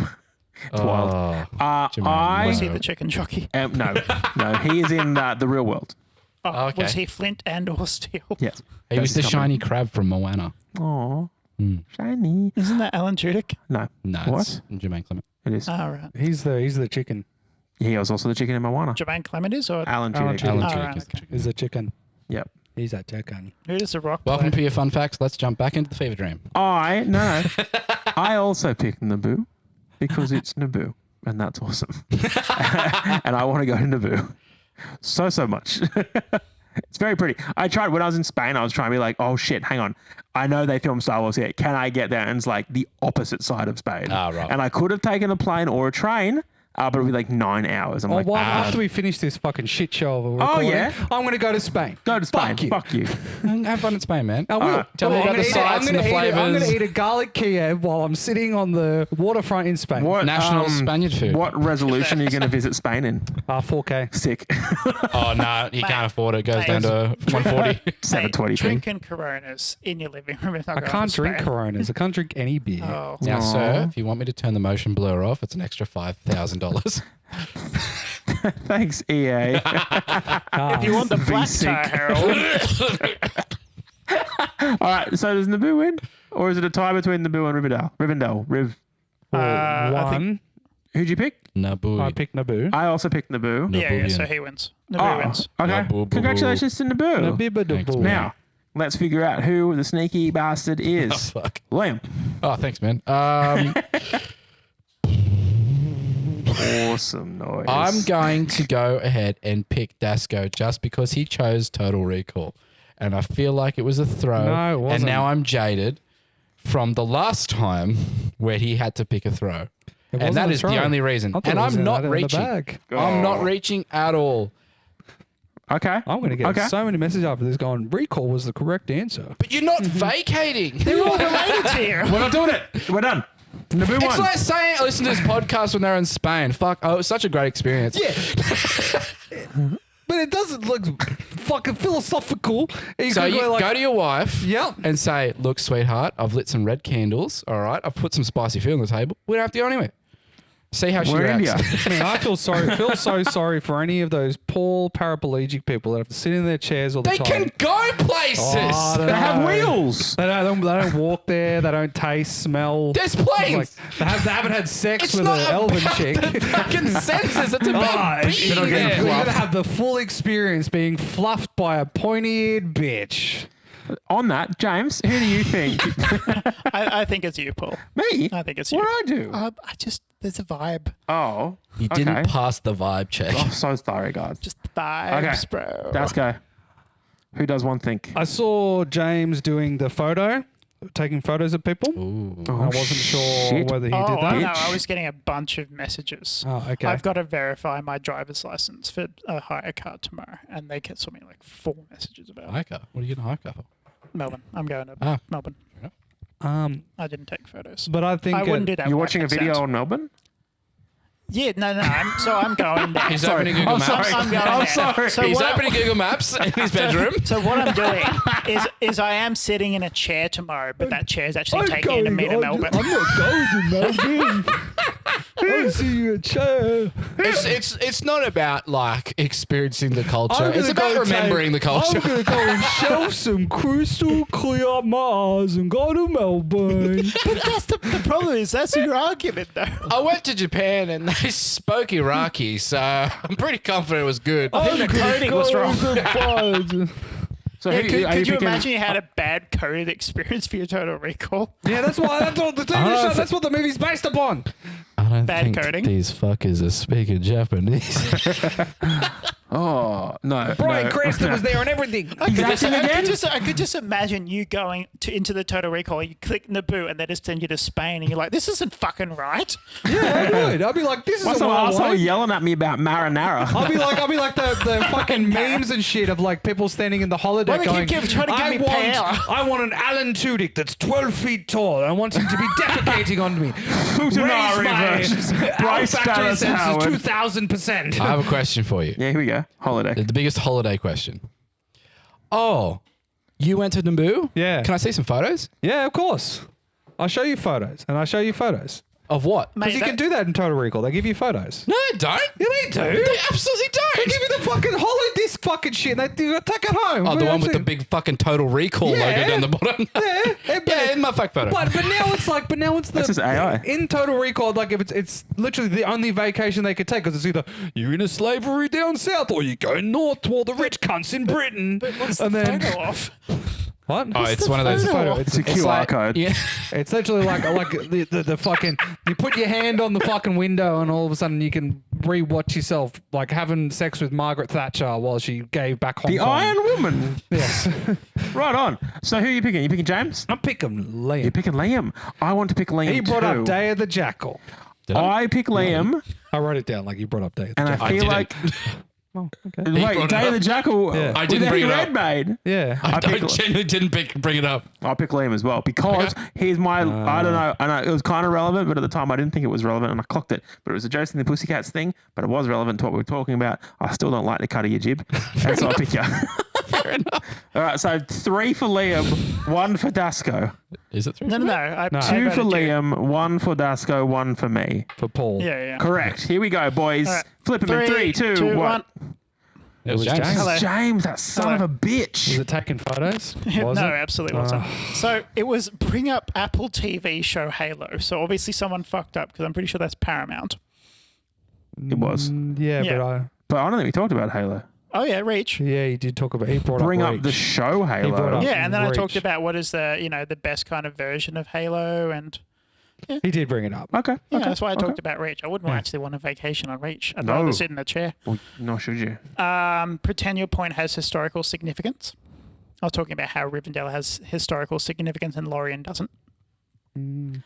S1: It's wild.
S4: Jermaine,
S3: Was he
S4: no.
S3: the chicken jockey?
S1: No, he is in the real world.
S3: Oh,
S4: okay.
S3: Was he Flint and or Steel?
S1: Yes.
S4: He was the
S1: That's his company.
S4: shiny crab from Moana.
S1: Aw,
S4: Mm.
S1: shiny.
S3: Isn't that Alan Tudyk?
S1: No,
S4: No,
S1: What?
S4: it's Jermaine Clement.
S1: it is.
S3: Oh, right.
S2: He's the chicken.
S1: He was also the chicken in Moana.
S3: Jermaine Clement is, or
S1: Alan
S2: Alan
S1: Tudyk.
S2: Tudyk.
S4: Alan
S3: Oh,
S4: Tudyk
S3: right,
S4: is the
S3: okay.
S4: chicken.
S2: He's a chicken.
S1: Yep.
S2: He's a chicken.
S3: who does the Rock
S4: Welcome
S3: play?
S4: to your fun facts. Let's jump back into the fever dream.
S1: No. I also picked Naboo because it's Naboo, and that's awesome. And I want to go to Naboo so much. It's very pretty. I tried when I was in Spain. I was trying to be like, oh shit, hang on. I know they film Star Wars here. Can I get there? And it's like the opposite side of Spain.
S4: Ah, right.
S1: And I could have taken a plane or a train, but it'd be like 9 hours. I'm
S2: Oh,
S1: like,
S2: well, after we finish this fucking shit show of a recording,
S1: yeah?
S2: I'm going to go to Spain.
S1: go to Spain.
S2: Fuck you.
S1: Fuck you.
S4: Have fun in Spain, man.
S2: I will.
S4: Tell me
S2: I'm
S4: about
S2: gonna
S4: the
S2: eat it.
S4: sights and the
S2: I'm going
S4: flavours.
S2: to eat a garlic Kiev while I'm sitting on the waterfront in Spain.
S1: What
S4: National Spaniard food.
S1: What resolution are you going to visit Spain in?
S2: 4K.
S1: Sick.
S4: Oh, no, you can't afford it. It goes down to 140.
S1: 720 thing.
S3: Drinking Coronas in your living room.
S2: I can't drink Coronas. I can't drink any beer.
S3: Oh,
S4: Now,
S1: Aw.
S4: sir, if you want me to turn the motion blur off, it's an extra $5,000.
S1: Thanks, EA.
S3: if you want the black
S1: V-Sync.
S3: tie, Harold.
S1: All right, so does Naboo win? Or is it a tie between Naboo and Rivendell?
S3: I think-
S2: One.
S1: Who'd you pick?
S4: Naboo.
S2: I picked Naboo.
S1: I also picked Naboo.
S3: yeah, so
S4: Napoleon.
S3: he wins. Naboo wins.
S1: Okay.
S4: Naboo.
S1: Congratulations to Naboo.
S4: Thanks,
S2: Naboo.
S4: man.
S1: Now, let's figure out who the sneaky bastard
S4: Oh,
S1: is.
S4: fuck.
S1: Liam.
S4: Oh, thanks, man.
S1: Awesome noise.
S4: I'm going to go ahead and pick Dasco just because he chose Total Recall. And I feel like it was a throw.
S2: No, it
S4: and
S2: wasn't.
S4: now I'm jaded from the last time where he had to pick a throw.
S2: It
S4: And
S2: wasn't
S4: that
S2: a
S4: is
S2: throw.
S4: the only reason.
S2: I thought
S4: And
S2: it was
S4: I'm
S2: in
S4: not
S2: the
S4: reaching.
S2: bag.
S4: I'm not reaching at all.
S1: Okay.
S2: I'm going to get
S1: Okay.
S2: so many messages after this going, recall was the correct answer.
S4: But you're not vacating.
S3: They're all related to you.
S1: We're not doing it. We're done. Naboo
S4: It's
S1: won.
S4: like saying I listened to this podcast when they were in Spain. Fuck, oh, it was such a great experience.
S2: But it doesn't look fucking philosophical. You
S4: So
S2: could
S4: you
S2: go like,
S4: go to your wife
S2: Yep.
S4: and say, look, sweetheart, I've lit some red candles. All right. I've put some spicy food on the table. We don't have to go anywhere. See how she
S1: We're in
S4: reacts.
S1: India.
S2: I mean, I feel so sorry for any of those poor paraplegic people that have to sit in their chairs all the
S4: They
S2: time.
S4: can go places.
S2: Oh,
S1: They have wheels.
S2: They don't walk there. They don't taste, smell.
S4: There's planes.
S2: They haven't had sex
S4: It's
S2: with
S4: not
S2: an elven
S4: about
S2: chick.
S4: the fucking senses. It's about being
S2: You're
S4: there.
S2: going to have the full experience being fluffed by a pointy-eared bitch.
S1: On that, James, who do you think?
S3: I think it's you, Paul.
S1: Me?
S3: I think it's you.
S1: What did I do?
S3: There's a vibe.
S1: Oh.
S4: You didn't
S1: okay.
S4: pass the vibe check.
S1: I'm so sorry, guys.
S3: Just vibes,
S1: Okay.
S3: bro.
S1: Let's go. Who does one think?
S2: I saw James doing the photo, taking photos of people.
S4: Ooh.
S2: I wasn't sure
S1: shit.
S2: whether he
S3: Oh,
S2: did
S3: I
S2: that.
S3: know. I was getting a bunch of messages.
S2: Oh, okay.
S3: I've got to verify my driver's license for a hire car tomorrow, and they saw me like 4 messages about it.
S4: Hiker. What are you going to hiker for?
S3: Melbourne. I'm going to
S4: Ah.
S3: Melbourne. I didn't take photos.
S2: But I think
S3: I wouldn't do that.
S1: You're
S3: when
S1: watching a
S3: that
S1: video
S3: sounds-
S1: on Melbourne?
S3: Yeah, no. I'm going there.
S4: He's opening Google
S1: I'm
S4: Maps.
S1: sorry.
S3: I'm going
S1: I'm
S3: there.
S1: sorry.
S3: So
S4: He's
S3: what I-
S4: opening Google Maps in his bedroom.
S3: So what I'm doing is I am sitting in a chair tomorrow, but that chair is actually taking me to Melbourne.
S2: I'm not going to Melbourne. I see you a chair.
S4: It's not about like experiencing the culture.
S2: I'm
S4: It's
S2: gonna go
S4: about remembering the culture.
S2: I'm going to go and shelf some crystal clear up my eyes and go to Melbourne.
S3: But that's the problem is that's your argument though.
S4: I went to Japan and they spoke Iraqi, so I'm pretty confident it was good.
S3: I think the coding was wrong.
S1: So
S3: Yeah,
S1: who,
S3: could
S1: are you
S3: you
S1: picking-
S3: imagine you had a bad coded experience for your Total Recall?
S2: Yeah, that's what the TV show. That's what the movie's based upon.
S4: I don't
S3: Bad
S4: think
S3: coding.
S4: these fuckers are speaking Japanese.
S1: Oh, no.
S2: Brian
S1: no.
S2: Cranston was there and everything.
S1: He's acting again?
S3: I could just imagine you going into the Total Recall, you click Naboo, and they just send you to Spain, and you're like, this isn't fucking right.
S2: Yeah, I would. I'd be like, this is
S1: Why
S2: a
S1: some
S2: wild
S1: asshole
S2: way.
S1: yelling at me about marinara?
S2: I'll be like the fucking memes and shit of like people standing in the holiday
S3: Why they keep
S2: going,
S3: trying to give me paella?"
S2: I want an Alan Tudyk that's 12 feet tall. I want him to be defecating on me.
S1: Futanari versus Bryce
S2: olfactory
S1: Dallas
S2: senses
S1: Howard.
S2: 2,000%.
S4: I have a question for you.
S1: Yeah, here we go. Holiday.
S4: The biggest holiday question. Oh, you went to Naboo?
S2: Yeah.
S4: Can I see some photos?
S2: Yeah, of course. I'll show you photos, and I'll show you photos.
S4: Of what?
S3: Mate,
S2: Because you can do that in Total Recall. They give you photos.
S4: No, they don't.
S2: Yeah, they do.
S4: They absolutely
S2: They
S4: don't.
S2: give you the fucking holodisc fucking shit. And you take it home.
S4: Oh, the one with the
S2: Actually-
S4: big fucking Total Recall
S2: Yeah.
S4: logo down the bottom.
S2: Yeah,
S4: Yeah, in my fuck photo.
S2: But now it's the
S1: That's just AI.
S2: in Total Recall. Like if it's literally the only vacation they could take because it's either you're in a slavery down south or you're going north to all the rich cunts in Britain.
S3: What's
S2: and
S3: the
S2: then
S3: photo off?
S2: what?
S4: Oh, it's one of those.
S3: photo?
S1: It's a QR
S4: like-
S1: code.
S4: Yeah.
S2: It's literally like the fucking you put your hand on the fucking window and all of a sudden you can re-watch yourself like having sex with Margaret Thatcher while she gave back Hong
S1: The
S2: Kong.
S1: Iron Woman.
S2: Yes.
S1: Right on. So who are you picking? You picking James?
S2: I'm picking Liam.
S1: You're picking Liam. I want to pick Liam
S2: He brought
S1: too.
S2: up Day of the Jackal.
S1: I pick Liam,
S2: I wrote it down like you brought up Day of the
S1: and
S2: Jackal.
S1: I feel
S4: didn't.
S1: like
S2: Oh, okay.
S1: wait,
S4: brought it
S1: Day of
S4: up.
S1: the Jackal.
S2: Yeah.
S4: I
S1: with
S4: didn't bring
S1: Eddie
S4: it up.
S1: Redmayne.
S2: Yeah.
S4: I
S1: pick-
S4: genuinely didn't bring it up.
S1: I'll pick Liam as well because he's my. I don't know. I know it was kind of relevant, but at the time I didn't think it was relevant, and I clocked it. But it was a Josie and the Pussycats thing, but it was relevant to what we were talking about. I still don't like the cut of your jib, and so I pick you.
S4: Fair enough.
S1: All right, so 3 for Liam, 1 for Dasco.
S4: Is it 3?
S3: No. I
S1: 2
S3: voted
S1: for
S3: you.
S1: Liam, 1 for Dasco, 1 for me.
S2: For Paul.
S3: Yeah.
S1: Correct. Here we go, boys.
S3: All right.
S1: Flip him in 3, 2, 1.
S4: It was
S2: James.
S4: James.
S3: Hello.
S1: James, that son of a bitch.
S2: Was it taking photos?
S3: No,
S2: Was it?
S3: absolutely wasn't. So it was bring up Apple TV show Halo. So obviously someone fucked up because I'm pretty sure that's Paramount.
S1: It was.
S2: Yeah,
S3: Yeah.
S1: But I don't think we talked about Halo.
S3: Oh yeah, Reach.
S2: he did talk about. He brought
S1: Bring
S2: up
S1: up the
S2: Reach.
S1: show
S2: brought
S1: Halo.
S2: up-
S3: Yeah, and then I talked
S2: Reach.
S3: about what is the best kind of version of Halo, and
S2: He did bring it up.
S1: Okay.
S3: yeah,
S1: okay,
S3: that's why I
S1: okay.
S3: talked about Reach. I wouldn't actually want a vacation on Reach. I'd
S1: No.
S3: rather sit in a chair.
S1: Well, nor should you.
S3: Pretend your point has historical significance. I was talking about how Rivendell has historical significance and Lorien doesn't.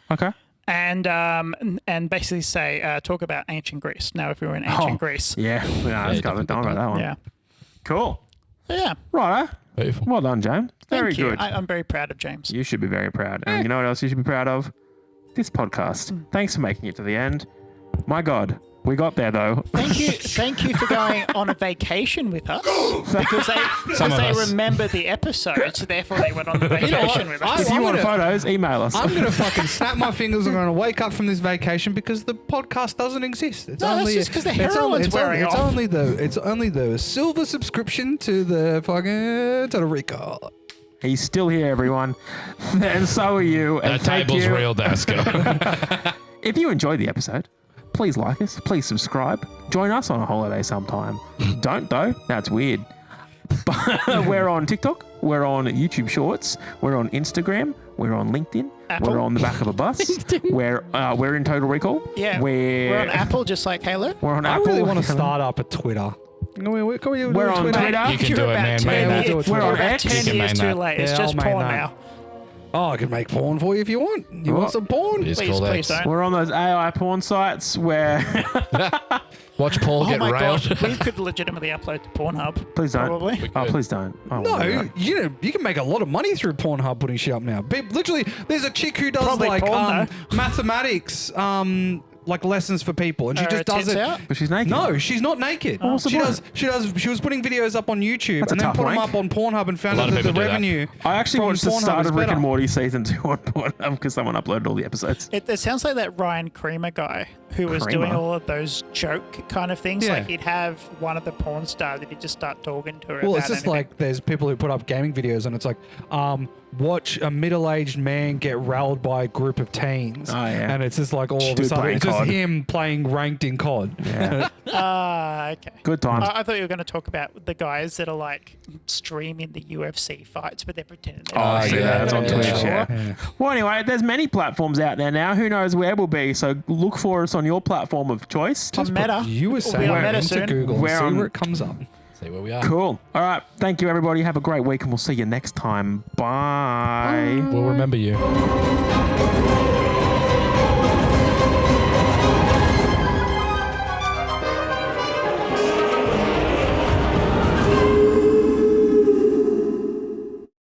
S1: Okay.
S3: And basically say talk about ancient Greece. Now, if we were in ancient
S1: Oh.
S3: Greece,
S1: Yeah. Let's
S4: you
S1: go.
S4: definitely
S1: Don't worry about that one.
S3: yeah,
S1: Cool.
S3: so, yeah.
S1: Right.
S4: Beautiful.
S1: Well done, James. Very
S3: Thank you.
S1: good.
S3: I'm very proud of James.
S1: You should be very proud. And you know what else you should be proud of? This podcast. Thanks for making it to the end. My God, We got there though.
S3: Thank you for going on a vacation with us because
S4: Some of
S3: they
S4: us.
S3: remember the episodes, therefore they went on the
S2: know what?
S3: vacation with us.
S1: If you
S2: I'm
S1: want
S2: gonna-
S1: photos, email us.
S2: I'm going to fucking snap my fingers. I'm going to wake up from this vacation because the podcast doesn't exist. It's
S3: No, that's
S2: only
S3: just 'cause the
S2: it's only-
S3: heroin's
S2: it's only-
S3: wearing
S2: it's
S3: off.
S2: only the silver subscription to the fucking to the Rico.
S1: He's still here, everyone, and so are you.
S4: The
S1: And thank
S4: table's
S1: you.
S4: real, Dasko.
S1: If you enjoyed the episode, please like us, please subscribe, join us on a holiday sometime. Don't though, that's weird. But we're on TikTok, we're on YouTube Shorts, we're on Instagram, we're on LinkedIn,
S3: Apple.
S1: we're on the back of a bus, we're in Total Recall.
S3: Yeah, we're on Apple just like Halo.
S1: We're on
S2: I
S1: Apple.
S2: really want to start up a Twitter. We're
S1: We're on Twitter.
S4: You can
S3: You're
S4: do it,
S3: about
S4: man.
S3: 10
S4: Main that.
S3: years-
S2: We're
S3: you're
S1: on
S3: about
S1: X.
S3: 10
S4: You can
S3: years
S4: main
S3: too
S4: that.
S3: late. It's
S2: Yeah,
S3: just
S2: I'll main
S3: porn
S2: that.
S3: now.
S2: Oh, I can make porn for you if you want. You want some porn?
S4: It is
S3: Please,
S4: called
S3: please
S4: X.
S3: don't.
S1: We're on those AI porn sites where
S4: Watch Paul
S3: Oh
S4: get
S3: my
S4: railed.
S3: gosh, we could legitimately upload to Pornhub.
S1: please don't.
S3: Probably.
S1: Oh, please don't. I won't do
S2: No,
S1: that.
S2: you can make a lot of money through Pornhub putting shit up now. Literally, there's a chick who does
S3: Probably
S2: like
S3: porn,
S2: mathematics, like lessons for people, and she
S3: Her
S2: just does
S3: tits
S2: it.
S3: out?
S1: But she's naked.
S2: No, she's not naked.
S1: what's the
S2: She
S1: point?
S2: does. She was putting videos up on YouTube
S1: That's a
S2: and then
S1: tough
S2: put them
S1: wank.
S2: up on Pornhub and found
S4: A lot
S2: out
S4: of
S2: that the
S4: people do that.
S2: revenue.
S1: I actually
S2: from
S1: watched the
S2: Pornhub
S1: start
S2: is
S1: of Rick
S2: better.
S1: and Morty season 2 on Pornhub because someone uploaded all the episodes.
S3: It sounds like that Ryan Creamer guy who was doing
S1: Creamer?
S3: all of those joke kind of things.
S2: Yeah.
S3: Like he'd have one of the porn stars that he'd just start talking to her
S2: Well,
S3: about
S2: it's just
S3: anything.
S2: like there's people who put up gaming videos and it's like, watch a middle-aged man get railed by a group of teens.
S1: Oh, yeah.
S2: And it's just like all of a
S1: Dude
S2: sudden,
S1: playing
S2: it's just
S1: COD.
S2: him playing ranked in COD.
S1: Yeah.
S3: Okay.
S1: Good times.
S3: I thought you were going to talk about the guys that are like streaming the UFC fights, but they're pretending. They're
S1: Oh, I
S3: not.
S1: see that. It's on
S4: Yeah,
S1: Twitch,
S4: sure.
S1: yeah. Well, anyway, there's many platforms out there now. Who knows where we'll be? So look for us on your platform of choice.
S3: On Meta.
S2: You were
S3: We'll be
S2: saying
S3: on Meta
S2: into
S3: soon.
S2: Google and
S1: We're
S2: see
S1: on-
S2: where it comes up.
S4: See where we are.
S1: Cool. All right. Thank you, everybody. Have a great week, and we'll see you next time. Bye.
S4: We'll remember you.